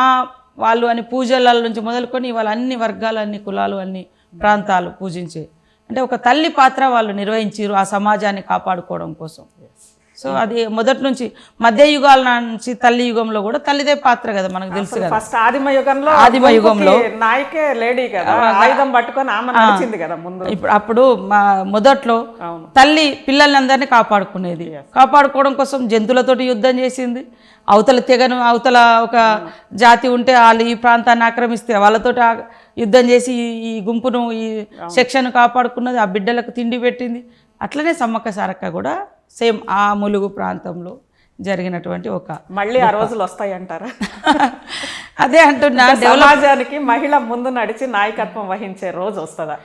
వాళ్ళు అని పూజల నుంచి మొదలుకొని వాళ్ళ అన్ని వర్గాలు, అన్ని కులాలు, అన్ని ప్రాంతాలు పూజించే అంటే ఒక తల్లి పాత్ర వాళ్ళు నిర్వహించారు ఆ సమాజాన్ని కాపాడుకోవడం కోసం. సో అది మొదటి నుంచి మధ్య యుగాల నుంచి తల్లి యుగంలో కూడా తల్లిదే పాత్ర కదా మనకు తెలుసు కదా. ఫస్ట్ ఆదిమ యుగంలో నాయకే లేడీ కదా, ఆయుధం పట్టుకొని ఆమె నడిచింది కదా ముందు. అప్పుడు మొదట్లో తల్లి పిల్లల్ని అందరినీ కాపాడుకునేది. కాపాడుకోవడం కోసం జంతువులతోటి యుద్ధం చేసింది. అవతల తెగను, అవతల ఒక జాతి ఉంటే వాళ్ళు ఈ ప్రాంతాన్ని ఆక్రమిస్తే వాళ్ళతో యుద్ధం చేసి ఈ గుంపును, ఈ సెక్షన్ కాపాడుకున్నది. ఆ బిడ్డలకు తిండి పెట్టింది. అట్లనే సమ్మక్క సారక్క కూడా సేమ్ ఆ ములుగు ప్రాంతంలో జరిగినటువంటి ఒక మళ్ళీ ఆ రోజులు వస్తాయి అంటారా? అదే అంటున్నా, సమాజానికి మహిళ ముందు నడిచి నాయకత్వం వహించే రోజు వస్తుందా?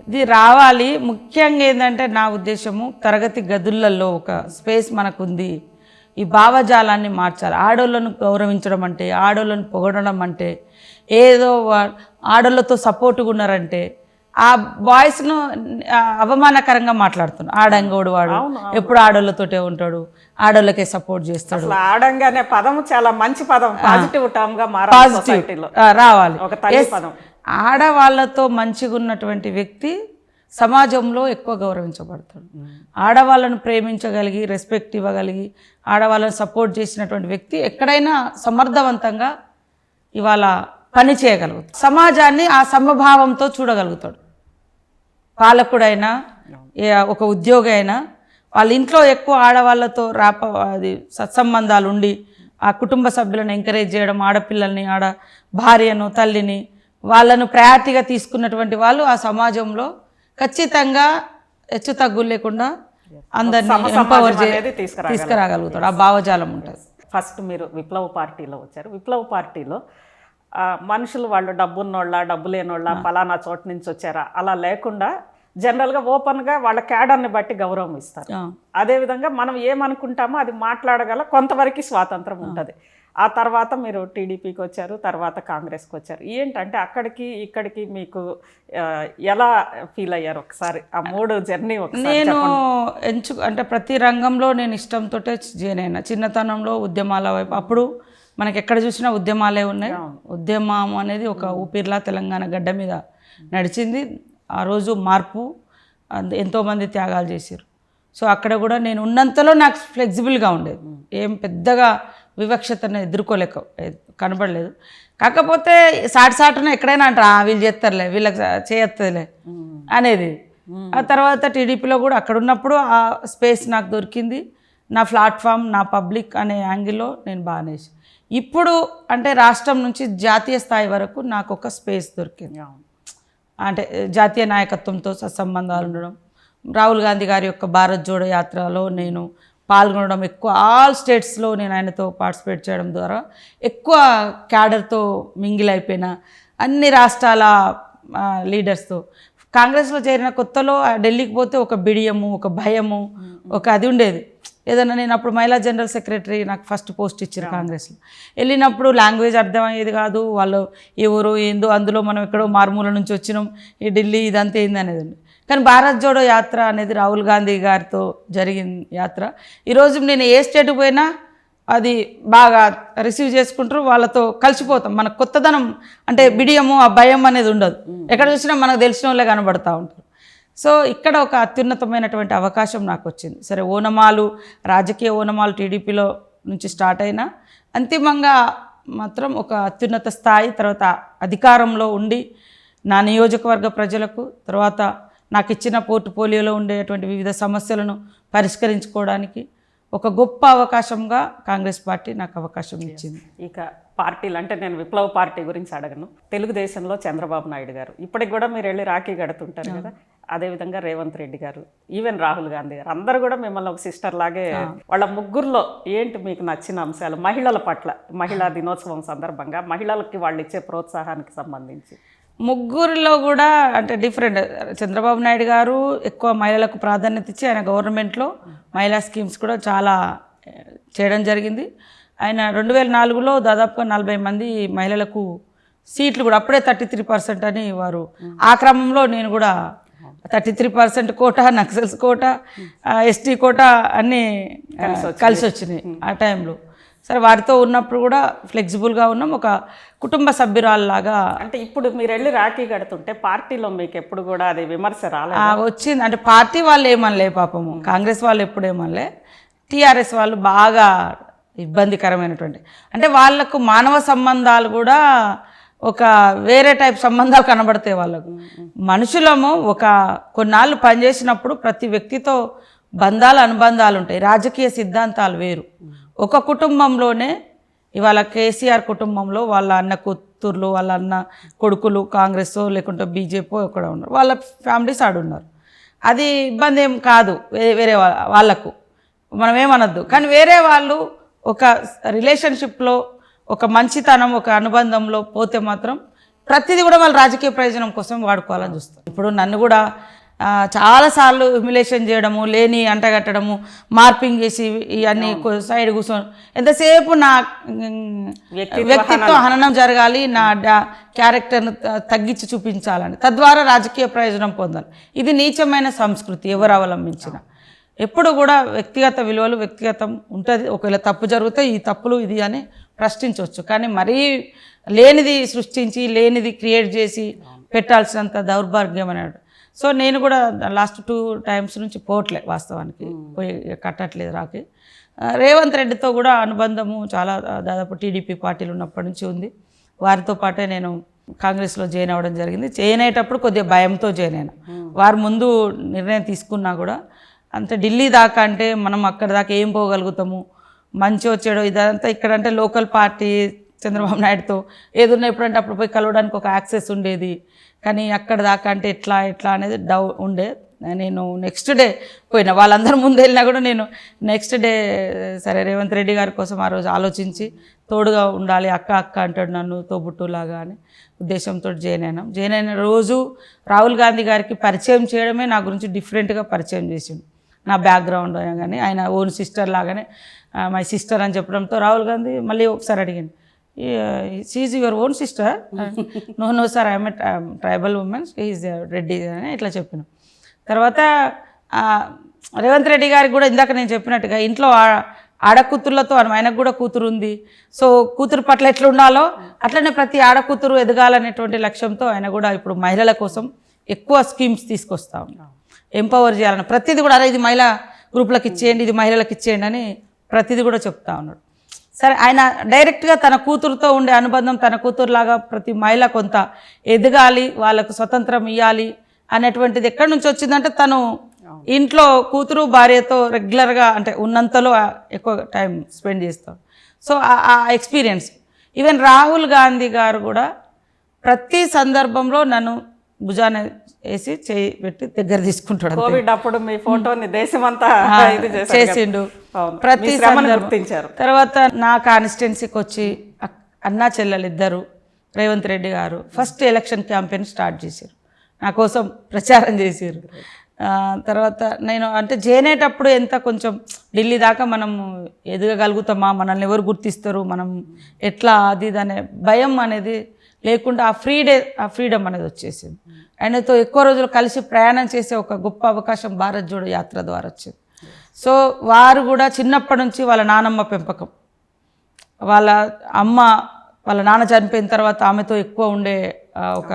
ఇది రావాలి. ముఖ్యంగా ఏంటంటే నా ఉద్దేశము తరగతి గదులలో ఒక స్పేస్ మనకుంది. ఈ భావజాలాన్ని మార్చాలి. ఆడోళ్ళను గౌరవించడం అంటే, ఆడోళ్ళను పొగడడం అంటే, ఏదో ఆడోళ్ళతో సపోర్ట్గా ఉన్నారంటే ఆ బాయ్స్ను అవమానకరంగా మాట్లాడుతున్నాడు. ఆడంగోడు వాడు ఎప్పుడు ఆడోళ్ళతోటే ఉంటాడు, ఆడోళ్ళకే సపోర్ట్ చేస్తాడు. ఆడంగా అనే పదం చాలా మంచి పదం, పాజిటివ్ టర్మ్ గా మారాలి, సొసైటీలో రావాలి. ఒక తల్లి పదం. ఆడవాళ్ళతో మంచిగా ఉన్నటువంటి వ్యక్తి సమాజంలో ఎక్కువ గౌరవించబడతాడు. ఆడవాళ్ళను ప్రేమించగలిగి, రెస్పెక్ట్ ఇవ్వగలిగి, ఆడవాళ్ళని సపోర్ట్ చేసినటువంటి వ్యక్తి ఎక్కడైనా సమర్థవంతంగా ఇవాళ పని చేయగలుగుతాడు. సమాజాన్ని ఆ సమభావంతో చూడగలుగుతాడు. పాలకుడైనా ఒక ఉద్యోగి అయినా వాళ్ళ ఇంట్లో ఎక్కువ ఆడవాళ్ళతో అది సత్సంబంధాలు ఉండి ఆ కుటుంబ సభ్యులను ఎంకరేజ్ చేయడం, ఆడపిల్లల్ని, భార్యను, తల్లిని వాళ్ళను ప్రయారిటీగా తీసుకున్నటువంటి వాళ్ళు ఆ సమాజంలో ఖచ్చితంగా హెచ్చు తగ్గులు లేకుండా అందరినీ ఎంపవర్ తీసుకురాగలుగుతాడు. ఆ భావజాలం ఉంటుంది. ఫస్ట్ మీరు విప్లవ పార్టీలో వచ్చారు. విప్లవ పార్టీలో మనుషులు వాళ్ళు డబ్బున్నోళ్ళ, డబ్బు లేనోళ్ళ, ఫలానా చోటు నుంచి వచ్చారా అలా లేకుండా జనరల్గా ఓపెన్గా వాళ్ళ క్యాడర్ని బట్టి గౌరవం ఇస్తారు. అదేవిధంగా మనం ఏమనుకుంటామో అది మాట్లాడగల కొంతవరకు స్వాతంత్రం ఉంటుంది. ఆ తర్వాత మీరు టీడీపీకి వచ్చారు, తర్వాత కాంగ్రెస్కి వచ్చారు. ఏంటంటే అక్కడికి ఇక్కడికి మీకు ఎలా ఫీల్ అయ్యారు ఒకసారి ఆ మూడు జర్నీ? నేను అంటే ప్రతి రంగంలో నేను ఇష్టంతో జాయిన్ అయినా. చిన్నతనంలో ఉద్యమాల వైపు, అప్పుడు మనకి ఎక్కడ చూసినా ఉద్యమాలే ఉన్నాయి. ఉద్యమం అనేది ఒక ఊపిరిలా తెలంగాణ గడ్డ మీద నడిచింది. ఆ రోజు మార్పు, ఎంతోమంది త్యాగాలు చేశారు. సో అక్కడ కూడా నేను ఉన్నంతలో నాకు ఫ్లెక్సిబుల్గా ఉండేది. ఏం పెద్దగా వివక్షతను కనబడలేదు. కాకపోతే సాటున ఎక్కడైనా అంటారు వీళ్ళు చేస్తారులే, వీళ్ళకి చేయొస్తుందిలే అనేది. ఆ తర్వాత టీడీపీలో కూడా అక్కడ ఉన్నప్పుడు ఆ స్పేస్ నాకు దొరికింది. నా ప్లాట్ఫామ్, నా పబ్లిక్ అనే యాంగిల్లో నేను బాగానే. ఇప్పుడు అంటే రాష్ట్రం నుంచి జాతీయ స్థాయి వరకు నాకు ఒక స్పేస్ దొరికింది. అంటే జాతీయ నాయకత్వంతో సత్సంబంధాలు ఉండడం, రాహుల్ గాంధీ గారి యొక్క భారత్ జోడో యాత్రలో నేను పాల్గొనడం, ఎక్కువ ఆల్ స్టేట్స్లో నేను ఆయనతో పార్టిసిపేట్ చేయడం ద్వారా ఎక్కువ క్యాడర్తో మింగిల్ అయిపోయిన, అన్ని రాష్ట్రాల లీడర్స్తో. కాంగ్రెస్లో చేరిన కొత్తలో ఢిల్లీకి పోతే ఒక బిడియము, ఒక భయము, ఒక అది ఉండేది. ఏదన్నా నేను అప్పుడు మహిళా జనరల్ సెక్రటరీ నాకు ఫస్ట్ పోస్ట్ ఇచ్చారు కాంగ్రెస్లో. వెళ్ళినప్పుడు లాంగ్వేజ్ అర్థమయ్యేది కాదు, వాళ్ళు ఎవరు ఏందో, అందులో మనం ఎక్కడో మారుమూల నుంచి వచ్చినాం, ఈ ఢిల్లీ ఇదంతా ఏంది అనేది ఉంది. కానీ భారత్ జోడో యాత్ర అనేది రాహుల్ గాంధీ గారితో జరిగిన యాత్ర. ఈరోజు నేను ఏ స్టేట్కి పోయినా అది బాగా రిసీవ్ చేసుకుంటారు, వాళ్ళతో కలిసిపోతాం. మనకు కొత్తదనం అంటే బిడియము, ఆ భయం అనేది ఉండదు. ఎక్కడ చూసినా మనకు తెలిసిన వాళ్ళే కనబడుతూ ఉంటారు. సో ఇక్కడ ఒక అత్యున్నతమైనటువంటి అవకాశం నాకు వచ్చింది. సరే, ఓనమాలు, రాజకీయ ఓనమాలు టీడీపీలో నుంచి స్టార్ట్ అయినా అంతిమంగా మాత్రం ఒక అత్యున్నత స్థాయి, తర్వాత అధికారంలో ఉండి నా నియోజకవర్గ ప్రజలకు, తర్వాత నాకు ఇచ్చిన పోర్ట్ఫోలియోలో ఉండేటువంటి వివిధ సమస్యలను పరిష్కరించుకోవడానికి ఒక గొప్ప అవకాశంగా కాంగ్రెస్ పార్టీ నాకు అవకాశం ఇచ్చింది. ఇక పార్టీలు అంటే నేను విప్లవ పార్టీ గురించి అడగను. తెలుగుదేశంలో చంద్రబాబు నాయుడు గారు, ఇప్పటికి కూడా మీరు వెళ్ళి రాఖీ కడుతుంటారు కదా, అదేవిధంగా రేవంత్ రెడ్డి గారు, ఈవెన్ రాహుల్ గాంధీ గారు అందరూ కూడా మిమ్మల్ని ఒక సిస్టర్ లాగే. వాళ్ళ ముగ్గురులో ఏంటి మీకు నచ్చిన అంశాలు మహిళల పట్ల, మహిళా దినోత్సవం సందర్భంగా మహిళలకి వాళ్ళు ఇచ్చే ప్రోత్సాహానికి సంబంధించి? ముగ్గురిలో కూడా అంటే డిఫరెంట్. చంద్రబాబు నాయుడు గారు ఎక్కువ మహిళలకు ప్రాధాన్యత ఇచ్చి ఆయన గవర్నమెంట్లో మహిళా స్కీమ్స్ కూడా చాలా చేయడం జరిగింది. ఆయన 2004లో దాదాపుగా 40 మంది మహిళలకు సీట్లు కూడా అప్పుడే 33% అని వారు. ఆ క్రమంలో నేను కూడా 33% quota, Naxals quota, ST quota అన్నీ కలిసి వచ్చినాయి ఆ టైంలో. సరే వారితో ఉన్నప్పుడు కూడా ఫ్లెక్సిబుల్గా ఉన్నాం, ఒక కుటుంబ సభ్యురాల్లాగా. అంటే ఇప్పుడు మీరు వెళ్ళి రాఖీ కడుతుంటే పార్టీలో మీకు ఎప్పుడు కూడా అది విమర్శ రాలేదు? వచ్చింది. అంటే పార్టీ వాళ్ళు ఏమనలే పాపము, కాంగ్రెస్ వాళ్ళు ఎప్పుడు ఏమనలే, టీఆర్ఎస్ వాళ్ళు బాగా ఇబ్బందికరమైనటువంటి, అంటే వాళ్ళకు మానవ సంబంధాలు కూడా ఒక వేరే టైప్ సంబంధాలు కనబడతాయి వాళ్ళకు. మనుషులము ఒక కొన్నాళ్ళు పనిచేసినప్పుడు ప్రతి వ్యక్తితో బంధాలు అనుబంధాలు ఉంటాయి, రాజకీయ సిద్ధాంతాలు వేరు. ఒక కుటుంబంలోనే ఇవాళ కేసీఆర్ కుటుంబంలో వాళ్ళ అన్న కూతుర్లు, వాళ్ళ అన్న కొడుకులు కాంగ్రెస్ లేకుంటే బీజేపీ ఇక్కడ ఉన్నారు, వాళ్ళ ఫ్యామిలీస్ ఆడున్నారు. అది ఇబ్బంది ఏం కాదు వేరే వాళ్ళకు, మనం ఏమనొద్దు. కానీ వేరే వాళ్ళు ఒక రిలేషన్షిప్లో ఒక మంచితనం, ఒక అనుబంధంలో పోతే మాత్రం ప్రతిదీ కూడా వాళ్ళు రాజకీయ ప్రయోజనం కోసం వాడుకోవాలని చూస్తారు. ఇప్పుడు నన్ను కూడా చాలాసార్లు హ్యూమిలేషన్ చేయడము, లేని అంటగట్టడము, మార్పింగ్ చేసి ఇవన్నీ సైడ్ కూర్చొని ఎంతసేపు నా వ్యక్తిత్వ హననం జరగాలి, నా క్యారెక్టర్ను తగ్గించి చూపించాలని, తద్వారా రాజకీయ ప్రయోజనం పొందాలి. ఇది నీచమైన సంస్కృతి ఎవరు అవలంబించిన. ఎప్పుడు కూడా వ్యక్తిగత విలువలు వ్యక్తిగతం ఉంటుంది. ఒకవేళ తప్పు జరిగితే ఈ తప్పులు ఇది అని ప్రశ్నించవచ్చు, కానీ మరీ లేనిది సృష్టించి లేనిది క్రియేట్ చేసి పెట్టాల్సినంత దౌర్భాగ్యం అన్నాడు. సో నేను కూడా లాస్ట్ 2 times నుంచి పోవట్లే, వాస్తవానికి పోయి కట్టట్లేదు రాకి. రేవంత్ రెడ్డితో కూడా అనుబంధము చాలా దాదాపు టీడీపీ పార్టీలు ఉన్నప్పటి నుంచి ఉంది. వారితో పాటే నేను కాంగ్రెస్లో జాయిన్ అవ్వడం జరిగింది. జాయిన్ అయ్యేటప్పుడు కొద్దిగా భయంతో జాయిన్ అయినా, వారు ముందు నిర్ణయం తీసుకున్నా కూడా అంతే ఢిల్లీ దాకా అంటే మనం అక్కడ దాకా ఏం పోగలుగుతాము, మంచి వచ్చాడో ఇదంతా. ఇక్కడ అంటే లోకల్ పార్టీ చంద్రబాబు నాయుడుతో ఏదున్నా ఎప్పుడంటే అప్పుడు పోయి కలవడానికి ఒక యాక్సెస్ ఉండేది, కానీ అక్కడ దాకా అంటే ఎట్లా అనేది ఉండే. నేను నెక్స్ట్ డే పోయినా, వాళ్ళందరూ ముందు వెళ్ళినా కూడా నేను నెక్స్ట్ డే సరే రేవంత్ రెడ్డి గారి కోసం ఆ రోజు ఆలోచించి తోడుగా ఉండాలి, అక్క అంటాడు నన్ను తోబుట్టులాగా అని ఉద్దేశంతో జాయిన్ అయినాం. జాయిన్ అయిన రోజు రాహుల్ గాంధీ గారికి పరిచయం చేయడమే నా గురించి డిఫరెంట్గా పరిచయం చేసిండు. నా బ్యాక్గ్రౌండ్ కానీ ఆయన ఓన్ సిస్టర్ లాగానే మై సిస్టర్ అని చెప్పడంతో రాహుల్ గాంధీ మళ్ళీ ఒకసారి అడిగాను, she your own sister? No sir, I'm a tribal woman, is Reddy అని ఇట్లా చెప్పిన తర్వాత రేవంత్ రెడ్డి గారికి కూడా ఇందాక నేను చెప్పినట్టుగా ఇంట్లో ఆడకూతుర్లతో ఆయనకు కూడా కూతురు ఉంది. సో కూతురు పట్ల ఎట్లా ఉండాలో అట్లనే ప్రతి ఆడకూతురు ఎదగాలనేటువంటి లక్ష్యంతో ఆయన కూడా ఇప్పుడు మహిళల కోసం ఎక్కువ స్కీమ్స్ తీసుకొస్తా ఉన్నాం, ఎంపవర్ చేయాలని. ప్రతిదీ కూడా అరే ఇది మహిళా గ్రూపులకు ఇచ్చేయండి, ఇది మహిళలకు ఇచ్చేయండి అని ప్రతిదీ కూడా చెప్తా ఉన్నాడు. సరే ఆయన డైరెక్ట్గా తన కూతురుతో ఉండే అనుబంధం, తన కూతురులాగా ప్రతి మహిళ కొంత ఎదగాలి, వాళ్ళకు స్వతంత్రం ఇవ్వాలి అనేటువంటిది ఎక్కడి నుంచి వచ్చిందంటే తను ఇంట్లో కూతురు భార్యతో రెగ్యులర్గా అంటే ఉన్నంతలో ఎక్కువ టైం స్పెండ్ చేస్తాం. సో ఆ ఎక్స్పీరియన్స్. ఈవెన్ రాహుల్ గాంధీ గారు కూడా ప్రతి సందర్భంలో నన్ను భుజాన వేసి చేయి పెట్టి దగ్గర తీసుకుంటాడు. కోవిడ్ అప్పుడు మీ ఫోటోని దేశమంతా చేసిండు, ప్రతి గుర్తించారు. తర్వాత నా కాన్స్టిట్యున్సీకి వచ్చి అన్నా చెల్లెలు ఇద్దరు రేవంత్ రెడ్డి గారు ఫస్ట్ ఎలక్షన్ క్యాంపెయిన్ స్టార్ట్ చేశారు, నా కోసం ప్రచారం చేశారు. తర్వాత నేను అంటే చేనేటప్పుడు ఎంత కొంచెం ఢిల్లీ దాకా మనం ఎదగగలుగుతామా, మనల్ని ఎవరు గుర్తిస్తారు, మనం ఎట్లా అది అనే భయం అనేది లేకుండా ఆ ఫ్రీడమ్ అనేది వచ్చేసింది. ఆయనతో ఎక్కువ రోజులు కలిసి ప్రయాణం చేసే ఒక గొప్ప అవకాశం భారత్ జోడో యాత్ర ద్వారా వచ్చింది. సో వారు కూడా చిన్నప్పటి నుంచి వాళ్ళ నానమ్మ పెంపకం, వాళ్ళ అమ్మ వాళ్ళ నాన్న చనిపోయిన తర్వాత ఆమెతో ఎక్కువ ఉండే ఒక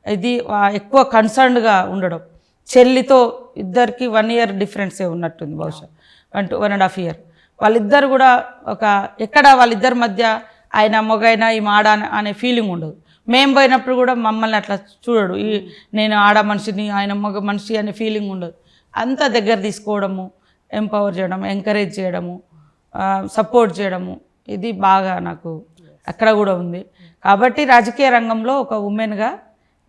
ఇది ఎక్కువ కన్సర్న్డ్గా ఉండడం. చెల్లితో ఇద్దరికి 1 year డిఫరెన్సే ఉన్నట్టుంది, బహుశా 1.5 year. వాళ్ళిద్దరు కూడా ఒక ఎక్కడ వాళ్ళిద్దరి మధ్య ఆయన మొగైనా ఈ ఆడ అనే ఫీలింగ్ ఉండదు. మేము పోయినప్పుడు కూడా మమ్మల్ని అట్లా చూడడు, నేను ఆడ మనిషిని ఆయన మగ మనిషి అనే ఫీలింగ్ ఉండదు. అంత దగ్గర తీసుకోవడము, ఎంపవర్ చేయడము, ఎంకరేజ్ చేయడము, సపోర్ట్ చేయడము, ఇది బాగా నాకు అక్కడ కూడా ఉంది. కాబట్టి రాజకీయ రంగంలో ఒక ఉమెన్గా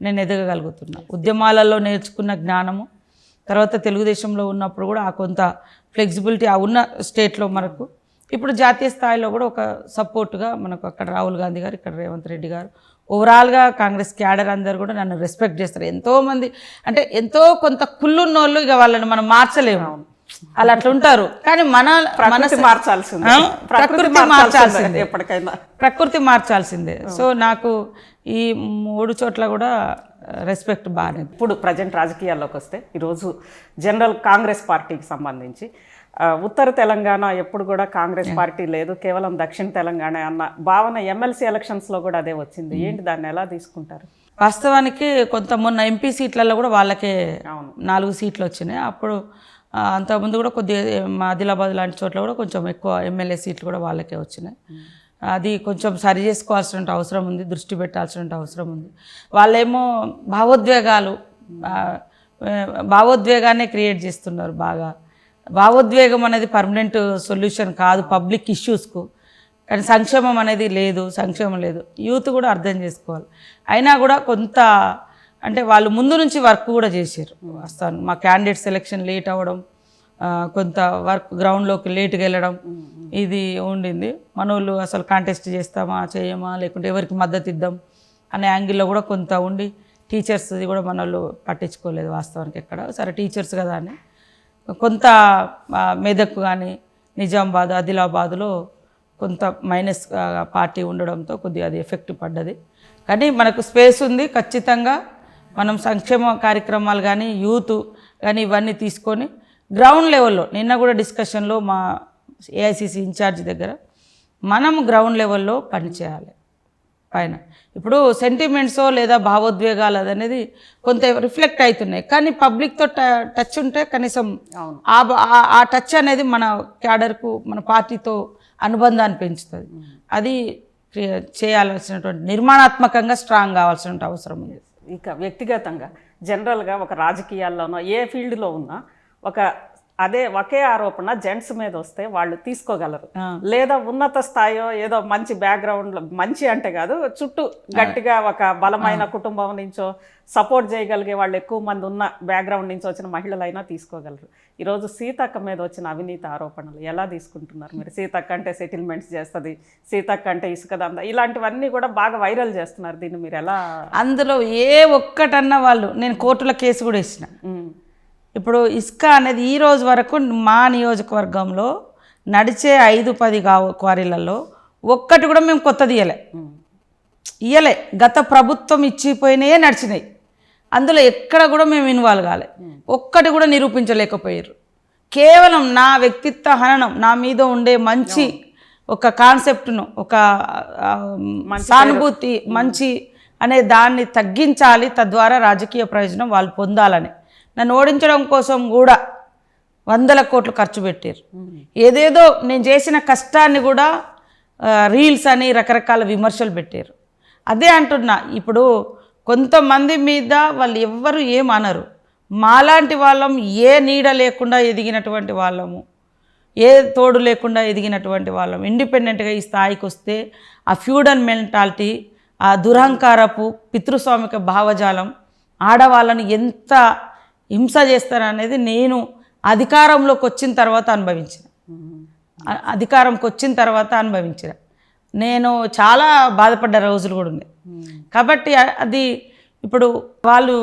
నేను ఎదగగలుగుతున్నా. ఉద్యమాలలో నేర్చుకున్న జ్ఞానము, తర్వాత తెలుగుదేశంలో ఉన్నప్పుడు కూడా ఆ కొంత ఫ్లెక్సిబిలిటీ ఆ ఉన్న స్టేట్లో మనకు, ఇప్పుడు జాతీయ స్థాయిలో కూడా ఒక సపోర్ట్గా మనకు అక్కడ రాహుల్ గాంధీ గారు, ఇక్కడ రేవంత్ రెడ్డి గారు, ఓవరాల్గా కాంగ్రెస్ క్యాడర్ అందరు కూడా నన్ను రెస్పెక్ట్ చేస్తారు. ఎంతోమంది అంటే ఎంతో కొంత కుళ్ళున్నోళ్ళు, ఇక వాళ్ళని మనం మార్చలేము, అలా అట్లా ఉంటారు. కానీ మన మనసు మార్చాల్సిందే, ప్రకృతి మార్చాల్సిందే. సో నాకు ఈ 3 చోట్ల కూడా రెస్పెక్ట్ బాగానే. ఇప్పుడు ప్రజెంట్ రాజకీయాల్లోకి వస్తే ఈరోజు జనరల్ కాంగ్రెస్ పార్టీకి సంబంధించి ఉత్తర తెలంగాణ ఎప్పుడు కూడా కాంగ్రెస్ పార్టీ లేదు, కేవలం దక్షిణ తెలంగాణ అన్న భావన ఎమ్మెల్సీ ఎలక్షన్స్లో కూడా అదే వచ్చింది. ఏంటి, దాన్ని ఎలా తీసుకుంటారు? వాస్తవానికి కొంత మొన్న ఎంపీ సీట్లలో కూడా వాళ్ళకే 4 సీట్లు వచ్చినాయి. అప్పుడు అంతకుముందు కూడా కొద్దిగా ఆదిలాబాద్ లాంటి చోట్ల కూడా కొంచెం ఎక్కువ ఎమ్మెల్యే సీట్లు కూడా వాళ్ళకే వచ్చినాయి. అది కొంచెం సరి చేసుకోవాల్సిన అవసరం ఉంది, దృష్టి పెట్టాల్సిన అవసరం ఉంది. వాళ్ళేమో భావోద్వేగాన్ని క్రియేట్ చేస్తున్నారు బాగా. భావోద్వేగం అనేది పర్మనెంట్ సొల్యూషన్ కాదు పబ్లిక్ ఇష్యూస్కు. కానీ సంక్షేమం అనేది లేదు, సంక్షేమం లేదు. యూత్ కూడా అర్థం చేసుకోవాలి. అయినా కూడా కొంత అంటే వాళ్ళు ముందు నుంచి వర్క్ కూడా చేశారు. వస్తాను మా క్యాండిడేట్ సెలెక్షన్ లేట్ అవ్వడం, కొంత వర్క్ గ్రౌండ్లోకి లేట్గా వెళ్ళడం, ఇది ఉండింది. మనోళ్ళు అసలు కాంటెస్ట్ చేస్తామా చేయమా, లేకుంటే ఎవరికి మద్దతు ఇద్దాం అనే యాంగిల్లో కూడా కొంత ఉండి, టీచర్స్ది కూడా మనోళ్ళు పట్టించుకోలేదు వాస్తవానికి ఎక్కడ. సరే టీచర్స్ కదా అని కొంత మెదక్ కానీ నిజామాబాద్ ఆదిలాబాద్లో కొంత మైనస్ పార్టీ ఉండడంతో కొద్దిగా అది ఎఫెక్ట్ పడ్డది. కానీ మనకు స్పేస్ ఉంది, ఖచ్చితంగా మనం సంక్షేమ కార్యక్రమాలు కానీ యూత్ కానీ ఇవన్నీ తీసుకొని గ్రౌండ్ లెవెల్లో, నిన్న కూడా డిస్కషన్లో మా ఏఐసిసి ఇన్ఛార్జ్ దగ్గర మనం గ్రౌండ్ లెవెల్లో పనిచేయాలి. పైన ఇప్పుడు సెంటిమెంట్సో లేదా భావోద్వేగాలు అనేది కొంత రిఫ్లెక్ట్ అవుతున్నాయి, కానీ పబ్లిక్తో టచ్ ఉంటే కనీసం ఆ టచ్ అనేది మన క్యాడర్కు మన పార్టీతో అనుబంధాన్ని పెంచుతుంది. అది చేయాల్సినటువంటి నిర్మాణాత్మకంగా స్ట్రాంగ్ కావాల్సిన అవసరం ఉంది. ఇక వ్యక్తిగతంగా జనరల్గా ఒక రాజకీయాల్లోనో ఏ ఫీల్డ్లో ఉన్నా ఒకే ఆరోపణ జెంట్స్ మీద వస్తే వాళ్ళు తీసుకోగలరు, లేదా ఉన్నత స్థాయో ఏదో మంచి బ్యాక్గ్రౌండ్, మంచి అంటే కాదు, చుట్టూ గట్టిగా ఒక బలమైన కుటుంబం నుంచో సపోర్ట్ చేయగలిగే వాళ్ళు ఎక్కువ మంది ఉన్న బ్యాక్గ్రౌండ్ నుంచి వచ్చిన మహిళలైనా తీసుకోగలరు. ఈరోజు సీతక్క మీద వచ్చిన అవినీతి ఆరోపణలు ఎలా తీసుకుంటున్నారు మీరు? సీతక్క అంటే సెటిల్మెంట్స్ చేస్తుంది, సీతక్క అంటే ఇసుక దందా, ఇలాంటివన్నీ కూడా బాగా వైరల్ చేస్తున్నారు. దీన్ని మీరు ఎలా? అందులో ఏ ఒక్కటన్నా వాళ్ళు, నేను కోర్టులో కేసు కూడా ఇచ్చిన. ఇప్పుడు ఇసుక అనేది ఈ రోజు వరకు మా నియోజకవర్గంలో నడిచే 5-10 క్వారీలలో ఒక్కటి కూడా మేము కొత్తది ఇయ్యలే. గత ప్రభుత్వం ఇచ్చిపోయినాయే నడిచినాయి. అందులో ఎక్కడ కూడా మేము ఇన్వాల్వ్ కాలే, ఒక్కటి కూడా నిరూపించలేకపోయారు. కేవలం నా వ్యక్తిత్వ హననం, నా మీద ఉండే మంచి ఒక కాన్సెప్ట్ను, ఒక సానుభూతి మంచి అనే దాన్ని తగ్గించాలి, తద్వారా రాజకీయ ప్రయోజనం వాళ్ళు పొందాలని నన్ను ఓడించడం కోసం కూడా 100 కోట్లు ఖర్చు పెట్టారు. ఏదేదో నేను చేసిన కష్టాన్ని కూడా రీల్స్ అని రకరకాల విమర్శలు పెట్టారు. అదే అంటున్నా, ఇప్పుడు కొంతమంది మీద వాళ్ళు ఎవ్వరు ఏమనరు. మాలాంటి వాళ్ళం, ఏ నీడ లేకుండా ఎదిగినటువంటి వాళ్ళము, ఏ తోడు లేకుండా ఎదిగినటువంటి వాళ్ళం, ఇండిపెండెంట్గా ఈ స్థాయికి వస్తే ఆ ఫ్యూడల్ మెంటాలిటీ, ఆ దురహంకారపు పితృస్వామిక భావజాలం ఆడవాళ్ళని ఎంత హింస చేస్తారనేది నేను అధికారంలోకి వచ్చిన తర్వాత అనుభవించిన నేను చాలా బాధపడ్డ రోజులు కూడా ఉన్నాయి. కాబట్టి అది ఇప్పుడు వాళ్ళు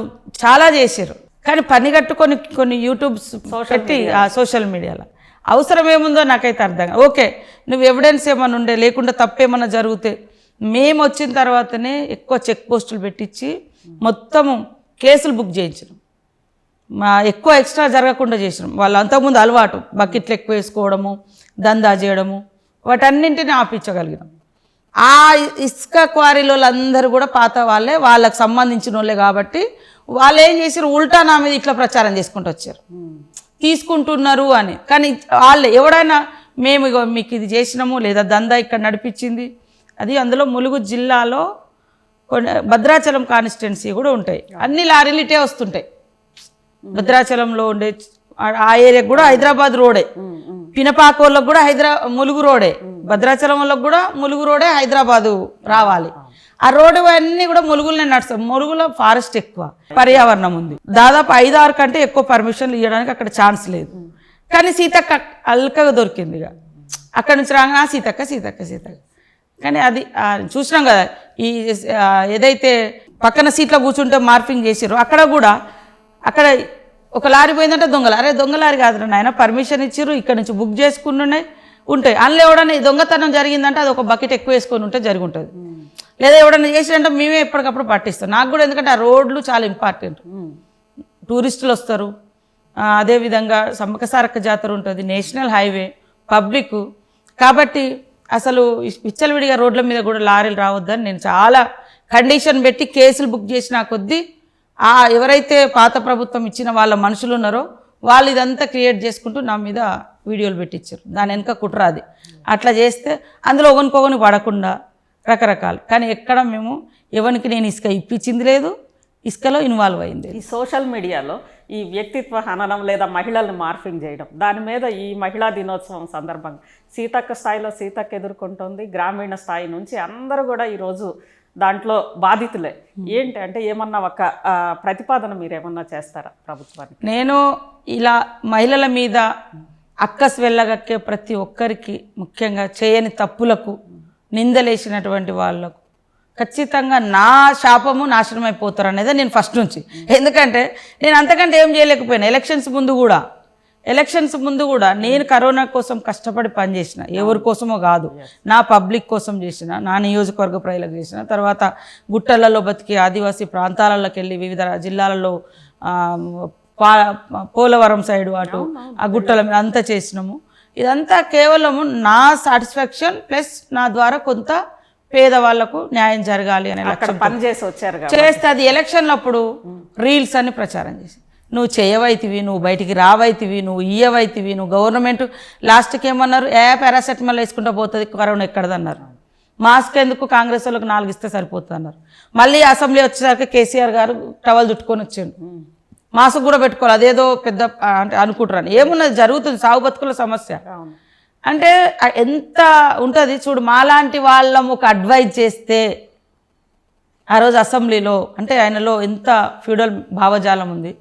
చాలా చేశారు, కానీ పని కట్టుకొని కొన్ని యూట్యూబ్స్ పెట్టి సోషల్ మీడియాలో అవసరం ఏముందో నాకైతే అర్థం కాదు. ఓకే, నువ్వు ఎవిడెన్స్ ఏమైనా ఉండే, లేకుండా తప్పేమన్నా జరిగితే మేము వచ్చిన తర్వాతనే ఎక్కువ చెక్ పోస్టులు పెట్టించి మొత్తము కేసులు బుక్ చేయించడం, ఎక్కువ ఎక్స్ట్రా జరగకుండా చేసినాం. వాళ్ళు అంతకుముందు అలవాటు బకెట్లు ఎక్కువ వేసుకోవడము, దందా చేయడము, వాటన్నింటినీ ఆపించగలిగినాం. ఆ ఇసుక క్వారీలో అందరూ కూడా పాత వాళ్ళే, వాళ్ళకి సంబంధించిన వాళ్ళే. కాబట్టి వాళ్ళు ఏం చేసారు, ఉల్టా నా మీద ఇట్లా ప్రచారం చేసుకుంటూ వచ్చారు, తీసుకుంటున్నారు అని. కానీ వాళ్ళే ఎవడైనా మేము మీకు ఇది చేసినాము, లేదా దందా ఇక్కడ నడిపించింది అది. అందులో ములుగు జిల్లాలో కొన్ని భద్రాచలం కాన్స్టిట్యున్సీ కూడా ఉంటాయి, అన్ని లారీలు ఇటే వస్తుంటాయి. భద్రాచలంలో ఉండే ఆ ఏరియాకి కూడా హైదరాబాద్ రోడే, పినపాక వాళ్ళకి కూడా ములుగు రోడే, భద్రాచలం వాళ్ళకి కూడా ములుగు రోడే హైదరాబాదు రావాలి. ఆ రోడ్డు అన్నీ కూడా ములుగులనే నడుస్తాం. ములుగులో ఫారెస్ట్ ఎక్కువ, పర్యావరణం ఉంది, దాదాపు 5-6 కంటే ఎక్కువ పర్మిషన్లు ఇవ్వడానికి అక్కడ ఛాన్స్ లేదు. కానీ సీతక్క అల్కగా దొరికింది. ఇక అక్కడ నుంచి రాగా సీతక్క సీతక్క సీతక్క. కానీ అది చూసినాం కదా, ఈ ఏదైతే పక్కన సీట్లో కూర్చుంటే మార్పింగ్ చేసారో అక్కడ కూడా అక్కడ ఒక లారీ పోయిందంటే దొంగలు, అరే దొంగ లారీ కాదు నాయన, పర్మిషన్ ఇచ్చిర్రు, ఇక్కడ నుంచి బుక్ చేసుకున్నాయి ఉంటాయి. అందులో ఎవడన్నా దొంగతనం జరిగిందంటే అది ఒక బకెట్ ఎక్కువ వేసుకొని ఉంటే జరిగి ఉంటుంది. లేదా ఎవడన్నా చేసినంటే మేమే ఎప్పటికప్పుడు పట్టిస్తాం. నాకు కూడా ఎందుకంటే ఆ రోడ్లు చాలా ఇంపార్టెంట్. టూరిస్టులు వస్తారు, అదేవిధంగా సమ్మక్క సారక్క జాతర ఉంటుంది, నేషనల్ హైవే, పబ్లిక్. కాబట్టి అసలు విచ్చలవిడిగా రోడ్ల మీద కూడా లారీలు రావద్దని నేను చాలా కండిషన్ పెట్టి కేసులు బుక్ చేసిన కొద్దీ ఎవరైతే పాత ప్రభుత్వం ఇచ్చిన వాళ్ళ మనుషులు ఉన్నారో వాళ్ళు ఇదంతా క్రియేట్ చేసుకుంటూ నా మీద వీడియోలు పెట్టించారు. దాని వెనుక కుట్రాది. అట్లా చేస్తే అందులో ఒకరికొకరిని పడకుండా రకరకాలు. కానీ ఎక్కడ మేము ఎవరికి నేను ఇసుక ఇప్పించింది లేదు, ఇసుకలో ఇన్వాల్వ్ అయింది. ఈ సోషల్ మీడియాలో ఈ వ్యక్తిత్వ హననం లేదా మహిళల్ని మార్ఫింగ్ చేయడం, దాని మీద ఈ మహిళా దినోత్సవం సందర్భంగా సీతక్క స్థాయిలో సీతక్క ఎదుర్కొంటుంది, గ్రామీణ స్థాయి నుంచి అందరూ కూడా ఈరోజు దాంట్లో బాధితులే. ఏంటి అంటే ఏమన్నా ఒక ప్రతిపాదన మీరు ఏమన్నా చేస్తారా ప్రభుత్వానికి? నేను ఇలా మహిళల మీద అక్కస్ వెళ్ళగక్కే ప్రతి ఒక్కరికి, ముఖ్యంగా చేయని తప్పులకు నిందలేసినటువంటి వాళ్ళకు ఖచ్చితంగా నా శాపము నాశనం అయిపోతారు అనేది నేను ఫస్ట్ నుంచి. ఎందుకంటే నేను అంతకంటే ఏం చేయలేకపోయినా. ఎలక్షన్స్ ముందు కూడా నేను కరోనా కోసం కష్టపడి పనిచేసిన, ఎవరి కోసమో కాదు, నా పబ్లిక్ కోసం చేసిన, నా నియోజకవర్గ ప్రజలకు చేసిన. తర్వాత గుట్టలలో బతికి ఆదివాసీ ప్రాంతాలలోకి వెళ్ళి వివిధ జిల్లాలలో పోలవరం సైడు అటు ఆ గుట్టల మీద అంతా చేసినాము. ఇదంతా కేవలము నా సాటిస్ఫాక్షన్ ప్లస్ నా ద్వారా కొంత పేదవాళ్లకు న్యాయం జరగాలి అనే లక్ష్యం పనిచేసి వచ్చారు. చేస్తే అది ఎలక్షన్లప్పుడు రీల్స్ అని ప్రచారం చేసి, నువ్వు చేయవైతివి, నువ్వు బయటికి రావైతివి, నువ్వు ఇయ్యవైతివి, నువ్వు గవర్నమెంట్ లాస్ట్కి ఏమన్నారు, పారాసెటమాల్ వేసుకుంటూ పోతుంది, కరోనా ఎక్కడదన్నారు. మాస్క్ ఎందుకు, కాంగ్రెస్ వాళ్ళకి 4 ఇస్తే సరిపోతుంది అన్నారు. మళ్ళీ అసెంబ్లీ వచ్చేసరికి కేసీఆర్ గారు టవల్ చుట్టుకొని వచ్చిండు, మాస్క్ కూడా పెట్టుకోవాలి, అదేదో పెద్ద అంటే అనుకుంటున్నాను. ఏమున్నది, జరుగుతుంది, సాగు బతుకుల సమస్య. అంటే ఎంత ఉంటుంది చూడు. మాలాంటి వాళ్ళం ఒక అడ్వైజ్ చేస్తే ఆ రోజు అసెంబ్లీలో, అంటే ఆయనలో ఎంత ఫ్యూడల్ భావజాలం ఉంది.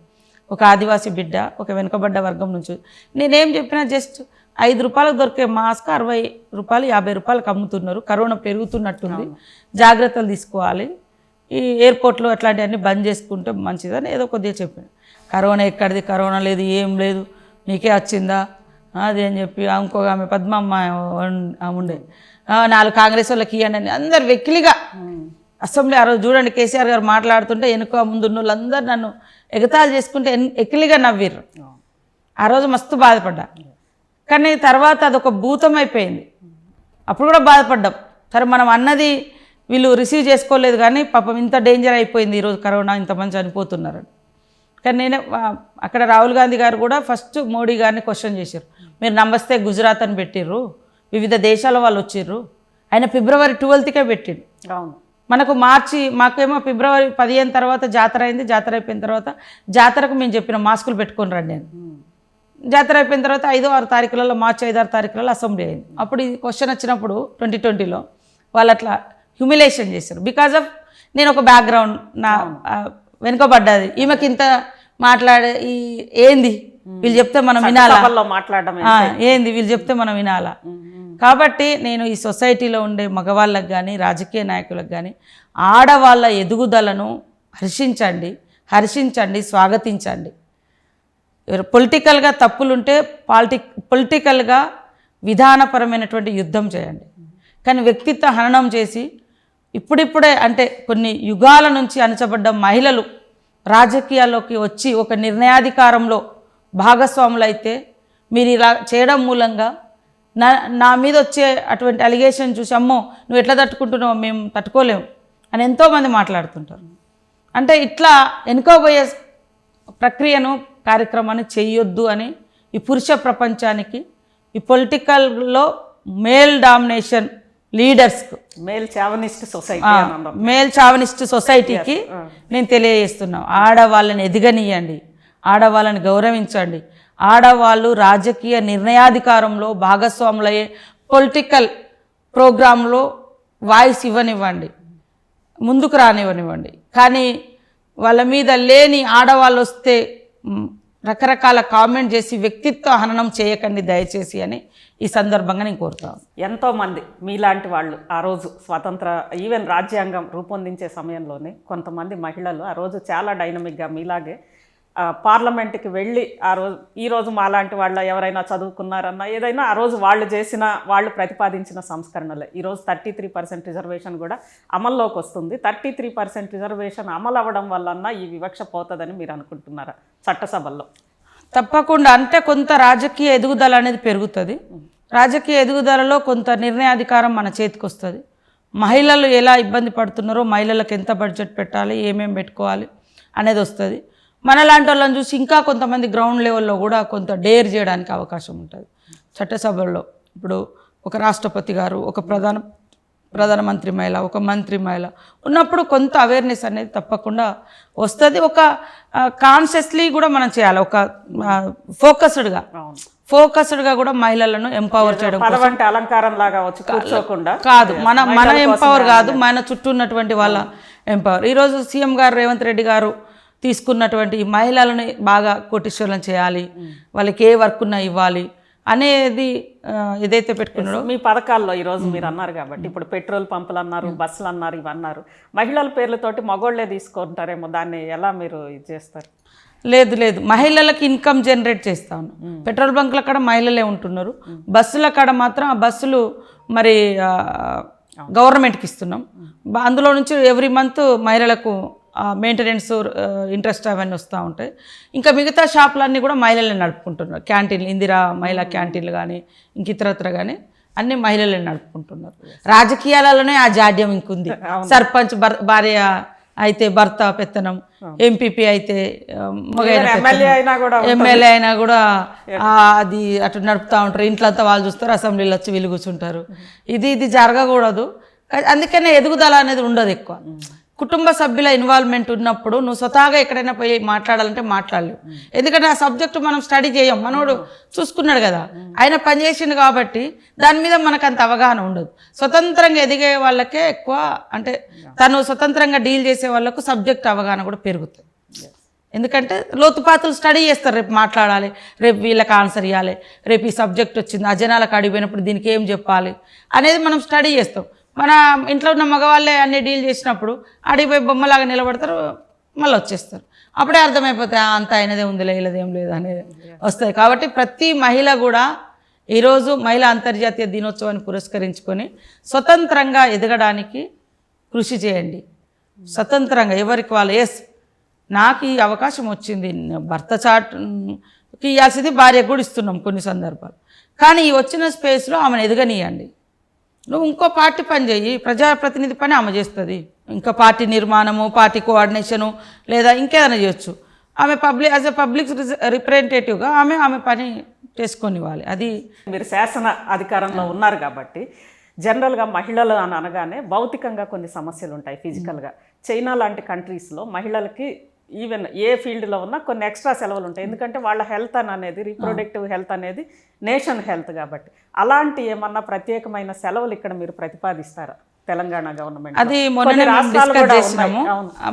ఒక ఆదివాసీ బిడ్డ, ఒక వెనుకబడ్డ వర్గం నుంచి నేనేం చెప్పినా జస్ట్ 5 రూపాయలకు దొరికే మాస్క్ 60 రూపాయలు 50 రూపాయలకు అమ్ముతున్నారు. కరోనా పెరుగుతున్నట్టుంది, జాగ్రత్తలు తీసుకోవాలి, ఈ ఎయిర్పోర్ట్లో అట్లాంటివన్నీ బంద్ చేసుకుంటే మంచిదని ఏదో కొద్దిగా చెప్పాను. కరోనా ఎక్కడిది, కరోనా లేదు, ఏం లేదు, నీకే వచ్చిందా అది అని చెప్పి ఇంకొక ఆమె పద్మమ్మ ఉండే 4 కాంగ్రెస్ వాళ్ళకి ఇవ్వండి అని అందరు వెకిలిగా అసెంబ్లీ ఆ రోజు చూడండి, కేసీఆర్ గారు మాట్లాడుతుంటే వెనుక ముందున్న వాళ్ళందరూ నన్ను ఎగతాళి చేసుకుంటే ఎకిలిగా నవ్విర్రు. ఆ రోజు మస్తు బాధపడ్డా. కానీ తర్వాత అదొక భూతం అయిపోయింది. అప్పుడు కూడా బాధపడ్డాం, సరే మనం అన్నది వీళ్ళు రిసీవ్ చేసుకోలేదు, కానీ పాపం ఇంత డేంజర్ అయిపోయింది ఈరోజు కరోనా, ఇంతమంది చనిపోతున్నారని. కానీ నేనే అక్కడ రాహుల్ గాంధీ గారు కూడా ఫస్ట్ మోడీ గారిని క్వశ్చన్ చేశారు, మీరు నమస్తే గుజరాత్ అని పెట్టిర్రు, వివిధ దేశాల వాళ్ళు వచ్చిర్రు, ఆయన ఫిబ్రవరి 12కే పెట్టిండు. అవును, మనకు మాకేమో ఫిబ్రవరి 15 తర్వాత జాతర అయింది. జాతర అయిపోయిన తర్వాత జాతరకు మేము చెప్పిన మాస్కులు పెట్టుకొని రండి అని. జాతర అయిపోయిన తర్వాత 5-6 తారీఖులలో, మార్చి 5-6 తారీఖులలో అసెంబ్లీ అయింది. అప్పుడు ఈ క్వశ్చన్ వచ్చినప్పుడు 2020లో వాళ్ళు అట్లా హ్యూమిలేషన్ చేశారు. బికాజ్ ఆఫ్ నేను ఒక బ్యాక్గ్రౌండ్ నా వెనుకబడ్డది, ఈమెకి ఇంత మాట్లాడే ఏంది, వీళ్ళు చెప్తే మనం వినాలా, ఏంది వీళ్ళు చెప్తే మనం వినాలా. కాబట్టి నేను ఈ సొసైటీలో ఉండే మగవాళ్ళకు కానీ రాజకీయ నాయకులకు కానీ ఆడవాళ్ళ ఎదుగుదలను హర్షించండి, స్వాగతించండి. పొలిటికల్గా తప్పులుంటే పొలిటికల్గా విధానపరమైనటువంటి యుద్ధం చేయండి. కానీ వ్యక్తిత్వ హననం చేసి ఇప్పుడిప్పుడే అంటే కొన్ని యుగాల నుంచి అణచబడ్డ మహిళలు రాజకీయాల్లోకి వచ్చి ఒక నిర్ణయాధికారంలో భాగస్వాములు అయితే మీరు ఇలా చేయడం మూలంగా నా మీద వచ్చే అటువంటి అలిగేషన్ చూసి, అమ్మో నువ్వు ఎట్లా తట్టుకుంటున్నావు, మేము తట్టుకోలేము అని ఎంతోమంది మాట్లాడుతుంటారు. అంటే ఇట్లా వెనుకోబోయే ప్రక్రియను, కార్యక్రమాన్ని చేయొద్దు అని ఈ పురుష ప్రపంచానికి, ఈ పొలిటికల్లో మేల్ డామినేషన్ లీడర్స్కు, మేల్ చావనిస్ట్ సొసైటీకి నేను తెలియజేస్తున్నాను, ఆడవాళ్ళని ఎదగనీయండి, ఆడవాళ్ళని గౌరవించండి, ఆడవాళ్ళు రాజకీయ నిర్ణయాధికారంలో భాగస్వాములయ్యే పొలిటికల్ ప్రోగ్రాంలో వాయిస్ ఇవ్వనివ్వండి. ముందుకు రానివ్వనివ్వండి. కానీ వాళ్ళ మీద లేని ఆడవాళ్ళు వస్తే రకరకాల కామెంట్ చేసి వ్యక్తిత్వ హననం చేయకండి దయచేసి అని ఈ సందర్భంగా నేను కోరుతాను. ఎంతోమంది మీలాంటి వాళ్ళు ఆ రోజు స్వతంత్ర ఈవెన్ రాజ్యాంగం రూపొందించే సమయంలోనే కొంతమంది మహిళలు ఆ రోజు చాలా డైనమిక్గా మీలాగే పార్లమెంట్కి వెళ్ళి ఈరోజు మాలాంటి వాళ్ళ ఎవరైనా చదువుకున్నారన్నా ఏదైనా ఆ రోజు వాళ్ళు ప్రతిపాదించిన సంస్కరణలే ఈరోజు 33% రిజర్వేషన్ కూడా అమల్లోకి వస్తుంది. 33% రిజర్వేషన్ అమలు అవ్వడం వల్లన్నా ఈ వివక్ష పోతుందని మీరు అనుకుంటున్నారా చట్టసభల్లో? తప్పకుండా. అంటే కొంత రాజకీయ ఎదుగుదల అనేది పెరుగుతుంది. రాజకీయ ఎదుగుదలలో కొంత నిర్ణయాధికారం మన చేతికి వస్తుంది. మహిళలు ఎలా ఇబ్బంది పడుతున్నారో, మహిళలకు ఎంత బడ్జెట్ పెట్టాలి, ఏమేమి పెట్టుకోవాలి అనేది వస్తుంది. మనలాంటి వాళ్ళని చూసి ఇంకా కొంతమంది గ్రౌండ్ లెవెల్లో కూడా కొంత డేర్ చేయడానికి అవకాశం ఉంటుంది. చట్టసభల్లో ఇప్పుడు ఒక రాష్ట్రపతి గారు, ఒక ప్రధానమంత్రి మహిళ, ఒక మంత్రి మహిళ ఉన్నప్పుడు కొంత అవేర్నెస్ అనేది తప్పకుండా వస్తుంది. ఒక కాన్షియస్లీ కూడా మనం చేయాలి. ఒక ఫోకస్డ్గా కూడా మహిళలను ఎంపవర్ చేయడం అలంకారం లాగా వచ్చి కూర్చోకుండా కాదు, మన ఎంపవర్ కాదు, మన చుట్టూ ఉన్నటువంటి వాళ్ళ ఎంపవర్. ఈరోజు సీఎం గారు రేవంత్ రెడ్డి గారు తీసుకున్నటువంటి ఈ మహిళలని బాగా కోటీశ్వరులను చేయాలి, వాళ్ళకి ఏ వర్క్ ఉన్నా ఇవ్వాలి అనేది ఏదైతే పెట్టుకున్నారో మీ పథకాల్లో ఈరోజు మీరు అన్నారు కాబట్టి, ఇప్పుడు పెట్రోల్ పంపులు అన్నారు, బస్సులు అన్నారు, ఇవన్నారు, మహిళల పేర్లతోటి మగోళ్లే తీసుకుంటారేమో, దాన్ని ఎలా మీరు ఇది చేస్తారు? లేదు, మహిళలకు ఇన్కమ్ జనరేట్ చేస్తాను. పెట్రోల్ బంకుల కాడ మహిళలే ఉంటున్నారు, బస్సుల కాడ మాత్రం ఆ బస్సులు మరి గవర్నమెంట్కి ఇస్తున్నాం. అందులో నుంచి ఎవ్రీ మంత్ మహిళలకు మెయింటెనెన్స్, ఇంట్రెస్ట్ అవన్నీ వస్తూ ఉంటాయి. ఇంకా మిగతా షాపులన్నీ కూడా మహిళలే నడుపుకుంటున్నారు. క్యాంటీన్లు, ఇందిరా మహిళా క్యాంటీన్లు కానీ ఇంక ఇతరత్ర కానీ అన్నీ మహిళలే నడుపుకుంటున్నారు. రాజకీయాలలోనే ఆ జాడ్యం ఇంకుంది. సర్పంచ్ భార్య అయితే భర్త పెత్తనం, ఎంపీపీ అయితే ఎమ్మెల్యే అయినా కూడా అది అటు నడుపుతూ ఉంటారు. ఇంట్లో అంతా వాళ్ళు చూస్తారు, అసెంబ్లీలో వచ్చి వీళ్ళు కూర్చుంటారు. ఇది జరగకూడదు. అందుకనే ఎదుగుదల అనేది ఉండదు ఎక్కువ. కుటుంబ సభ్యుల ఇన్వాల్వ్మెంట్ ఉన్నప్పుడు నువ్వు స్వతహాగా ఎక్కడైనా పోయి మాట్లాడాలంటే మాట్లాడలేవు. ఎందుకంటే ఆ సబ్జెక్టు మనం స్టడీ చేయం. మనోడు చూసుకున్నాడు కదా, ఆయన పనిచేసిండు కాబట్టి దాని మీద మనకు అంత అవగాహన ఉండదు. స్వతంత్రంగా ఎదిగే వాళ్ళకే ఎక్కువ, అంటే తను స్వతంత్రంగా డీల్ చేసే వాళ్ళకు సబ్జెక్ట్ అవగాహన కూడా పెరుగుతుంది. ఎందుకంటే లోతుపాతులు స్టడీ చేస్తారు. రేపు మాట్లాడాలి, రేపు వీళ్ళకి ఆన్సర్ ఇవ్వాలి, రేపు ఈ సబ్జెక్ట్ వచ్చింది, ఆ జనాలకు అడిగిపోయినప్పుడు దీనికి ఏం చెప్పాలి అనేది మనం స్టడీ చేస్తాం. మన ఇంట్లో ఉన్న మగవాళ్ళే అన్నీ డీల్ చేసినప్పుడు అడిగిపోయి బొమ్మలాగా నిలబడతారు, మళ్ళీ వచ్చేస్తారు. అప్పుడే అర్థమైపోతాయి అంత అయినదే ఉందిలే, ఇలాదేం లేదు అనేది వస్తాయి. కాబట్టి ప్రతి మహిళ కూడా ఈరోజు మహిళా అంతర్జాతీయ దినోత్సవాన్ని పురస్కరించుకొని స్వతంత్రంగా ఎదగడానికి కృషి చేయండి. స్వతంత్రంగా ఎవరికి వాళ్ళు, నాకు ఈ అవకాశం వచ్చింది, భర్త చాటుకి ఇవ్వాల్సింది భార్యకు కూడా ఇస్తున్నాం కొన్ని సందర్భాలు, కానీ ఈ వచ్చిన స్పేస్లో ఆమెను ఎదగనీయండి. నువ్వు ఇంకో పార్టీ పని చేయి, ప్రజాప్రతినిధి పని ఆమె చేస్తుంది. ఇంకా పార్టీ నిర్మాణము, పార్టీ కోఆర్డినేషను లేదా ఇంకేదైనా చేయొచ్చు. ఆమె యాజ్ ఎ పబ్లిక్ రిప్రజెంటేటివ్గా ఆమె పని చేసుకొనివ్వాలి. అది మీరు శాసన అధికారంలో ఉన్నారు కాబట్టి జనరల్గా మహిళలు అని అనగానే భౌతికంగా కొన్ని సమస్యలు ఉంటాయి ఫిజికల్గా. చైనా లాంటి కంట్రీస్లో మహిళలకి ఈవెన్ ఏ ఫీల్డ్లో ఉన్నా కొన్ని ఎక్స్ట్రా సెలవులు ఉంటాయి. ఎందుకంటే వాళ్ళ హెల్త్ అనేది, రీప్రొడక్టివ్ హెల్త్ అనేది నేషన్ హెల్త్ కాబట్టి. అలాంటి ఏమన్నా ప్రత్యేకమైన సెలవులు ఇక్కడ మీరు ప్రతిపాదిస్తారా తెలంగాణ గవర్నమెంట్? అది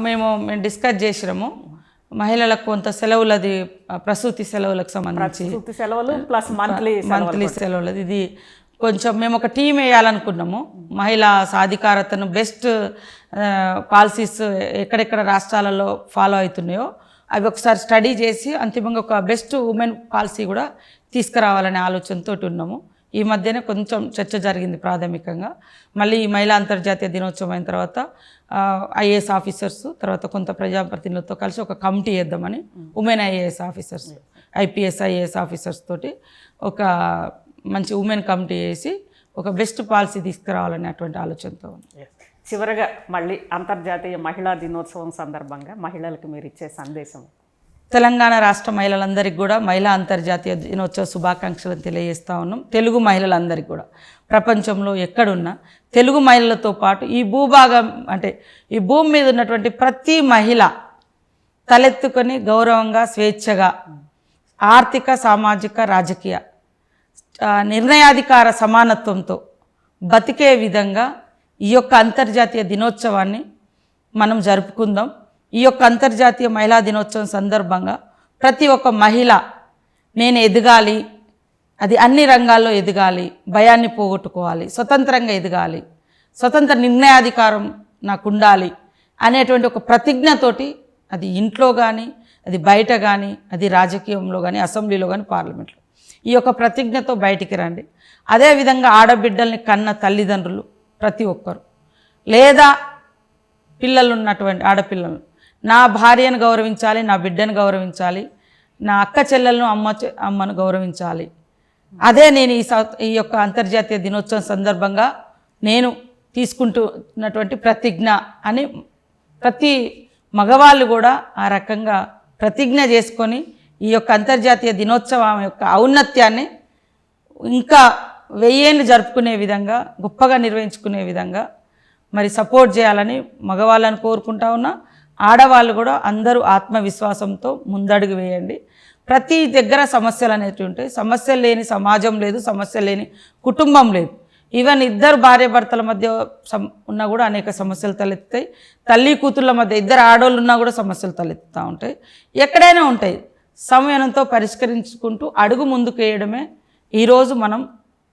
మేము డిస్కస్ చేసినాము. మహిళలకు కొంత సెలవులు, అది ప్రసూతి సెలవులకు సంబంధించి సెలవులు ప్లస్ మంత్లీ సెలవులు. ఇది కొంచెం మేము ఒక టీం వేయాలనుకున్నాము. మహిళా సాధికారతను బెస్ట్ పాలసీస్ ఎక్కడెక్కడ రాష్ట్రాలలో ఫాలో అవుతున్నాయో అవి ఒకసారి స్టడీ చేసి అంతిమంగా ఒక బెస్ట్ ఉమెన్ పాలసీ కూడా తీసుకురావాలనే ఆలోచనతో ఉన్నాము. ఈ మధ్యనే కొంచెం చర్చ జరిగింది ప్రాథమికంగా. మళ్ళీ ఈ మహిళా అంతర్జాతీయ దినోత్సవం అయిన తర్వాత ఐఏఎస్ ఆఫీసర్స్, తర్వాత కొంత ప్రజాప్రతినిధులతో కలిసి ఒక కమిటీ వేద్దామని, women IAS officers, IPS IAS officers తోటి ఒక మంచి ఉమెన్ కమిటీ వేసి ఒక బెస్ట్ పాలసీ తీసుకురావాలనేటువంటి ఆలోచనతో ఉంది. చివరగా మళ్ళీ అంతర్జాతీయ మహిళా దినోత్సవం సందర్భంగా మహిళలకు మీరు ఇచ్చే సందేశం? తెలంగాణ రాష్ట్ర మహిళలందరికీ కూడా మహిళా అంతర్జాతీయ దినోత్సవ శుభాకాంక్షలను తెలియజేస్తూ ఉన్నాం. తెలుగు మహిళలందరికీ కూడా ప్రపంచంలో ఎక్కడున్నా తెలుగు మహిళలతో పాటు ఈ భూభాగం, అంటే ఈ భూమి మీద ఉన్నటువంటి ప్రతి మహిళ తలెత్తుకొని గౌరవంగా, స్వేచ్ఛగా, ఆర్థిక, సామాజిక, రాజకీయ నిర్ణయాధికార సమానత్వంతో బతికే విధంగా ఈ యొక్క అంతర్జాతీయ దినోత్సవాన్ని మనం జరుపుకుందాం. ఈ యొక్క అంతర్జాతీయ మహిళా దినోత్సవం సందర్భంగా ప్రతి ఒక్క మహిళ నేను ఎదగాలి, అది అన్ని రంగాల్లో ఎదగాలి, భయాన్ని పోగొట్టుకోవాలి, స్వతంత్రంగా ఎదగాలి, స్వతంత్ర నిర్ణయాధికారం నాకు ఉండాలి అనేటువంటి ఒక ప్రతిజ్ఞతోటి, అది ఇంట్లో కానీ, అది బయట కానీ, అది రాజకీయంలో కానీ, అసెంబ్లీలో కానీ, పార్లమెంట్లో ఈ యొక్క ప్రతిజ్ఞతో బయటికి రండి. అదేవిధంగా ఆడబిడ్డల్ని కన్న తల్లిదండ్రులు ప్రతి ఒక్కరు, లేదా పిల్లలు ఉన్నటువంటి ఆడపిల్లలను, నా భార్యను గౌరవించాలి, నా బిడ్డను గౌరవించాలి, నా అక్క చెల్లెలను అమ్మను గౌరవించాలి. అదే నేను ఈ యొక్క అంతర్జాతీయ దినోత్సవం సందర్భంగా నేను తీసుకుంటున్నటువంటి ప్రతిజ్ఞ అని ప్రతి మగవాళ్ళు కూడా ఆ రకంగా ప్రతిజ్ఞ చేసుకొని ఈ యొక్క అంతర్జాతీయ దినోత్సవం యొక్క ఔన్నత్యాన్ని ఇంకా 1000 ఏళ్ళు జరుపుకునే విధంగా, గొప్పగా నిర్వహించుకునే విధంగా మరి సపోర్ట్ చేయాలని మగవాళ్ళని కోరుకుంటా ఉన్నా. ఆడవాళ్ళు కూడా అందరూ ఆత్మవిశ్వాసంతో ముందడుగు వేయండి. ప్రతి దగ్గర సమస్యలు అనేవి ఉంటాయి. సమస్యలు లేని సమాజం లేదు, సమస్యలు లేని కుటుంబం లేదు. ఈవెన్ ఇద్దరు భార్యాభర్తల మధ్య ఉన్నా కూడా అనేక సమస్యలు తలెత్తుతాయి. తల్లి కూతుళ్ళ మధ్య ఇద్దరు ఆడోళ్ళు ఉన్నా కూడా సమస్యలు తలెత్తుతూ ఉంటాయి. ఎక్కడైనా ఉంటాయి. సంయమనంతో పరిష్కరించుకుంటూ అడుగు ముందుకు వేయడమే ఈరోజు మనం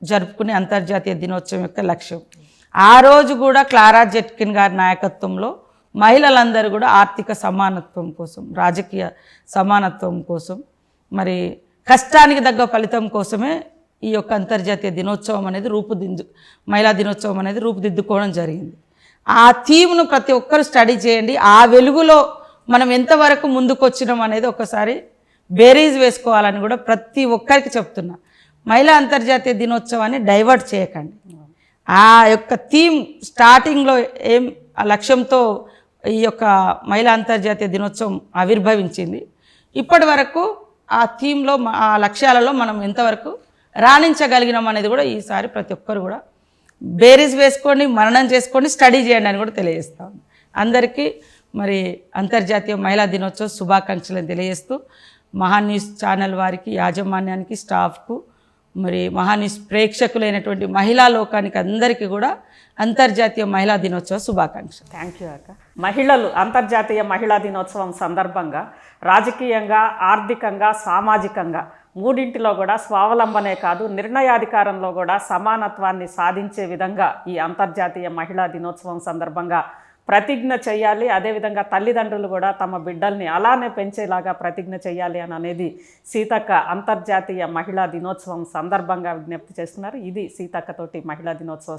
జరుపుకునే అంతర్జాతీయ దినోత్సవం యొక్క లక్ష్యం. ఆ రోజు కూడా క్లారా జెట్కిన్ గారి నాయకత్వంలో మహిళలందరూ కూడా ఆర్థిక సమానత్వం కోసం, రాజకీయ సమానత్వం కోసం, మరి కష్టానికి తగ్గ ఫలితం కోసమే ఈ యొక్క అంతర్జాతీయ దినోత్సవం అనేది మహిళా దినోత్సవం అనేది రూపుదిద్దుకోవడం జరిగింది. ఆ థీమ్ను ప్రతి ఒక్కరు స్టడీ చేయండి. ఆ వెలుగులో మనం ఎంతవరకు ముందుకు వచ్చినాం అనేది ఒకసారి బేరీజ్ వేసుకోవాలని కూడా ప్రతి ఒక్కరికి చెప్తున్నా. మహిళా అంతర్జాతీయ దినోత్సవాన్ని డైవర్ట్ చేయకండి. ఆ యొక్క థీమ్ స్టార్టింగ్లో ఏం ఆ లక్ష్యంతో ఈ యొక్క మహిళా అంతర్జాతీయ దినోత్సవం ఆవిర్భవించింది. ఇప్పటి వరకు ఆ థీమ్లో, ఆ లక్ష్యాలలో మనం ఎంతవరకు రాణించగలిగినాం అనేది కూడా ఈసారి ప్రతి ఒక్కరు కూడా బేరీజ్ వేసుకోండి, మననం చేసుకోండి, స్టడీ చేయండి అని కూడా తెలియజేస్తాం. అందరికీ మరి అంతర్జాతీయ మహిళా దినోత్సవ శుభాకాంక్షలను తెలియజేస్తూ మహాన్యూస్ ఛానల్ వారికి, యాజమాన్యానికి, స్టాఫ్కు, మరి మహాన్యూస్ ప్రేక్షకులైనటువంటి మహిళా లోకానికి అందరికీ కూడా అంతర్జాతీయ మహిళా దినోత్సవ శుభాకాంక్షలు. థ్యాంక్ యూ అక్క. మహిళలు అంతర్జాతీయ మహిళా దినోత్సవం సందర్భంగా రాజకీయంగా, ఆర్థికంగా, సామాజికంగా మూడింటిలో కూడా స్వావలంబనే కాదు, నిర్ణయాధికారంలో కూడా సమానత్వాన్ని సాధించే విధంగా ఈ అంతర్జాతీయ మహిళా దినోత్సవం సందర్భంగా ప్రతిజ్ఞ చేయాలి. అదేవిధంగా తల్లిదండ్రులు కూడా తమ బిడ్డల్ని అలానే పెంచేలాగా ప్రతిజ్ఞ చేయాలి అని అనేది సీతక్క అంతర్జాతీయ మహిళా దినోత్సవం సందర్భంగా విజ్ఞప్తి చేస్తున్నారు. ఇది సీతక్కతోటి మహిళా దినోత్సవ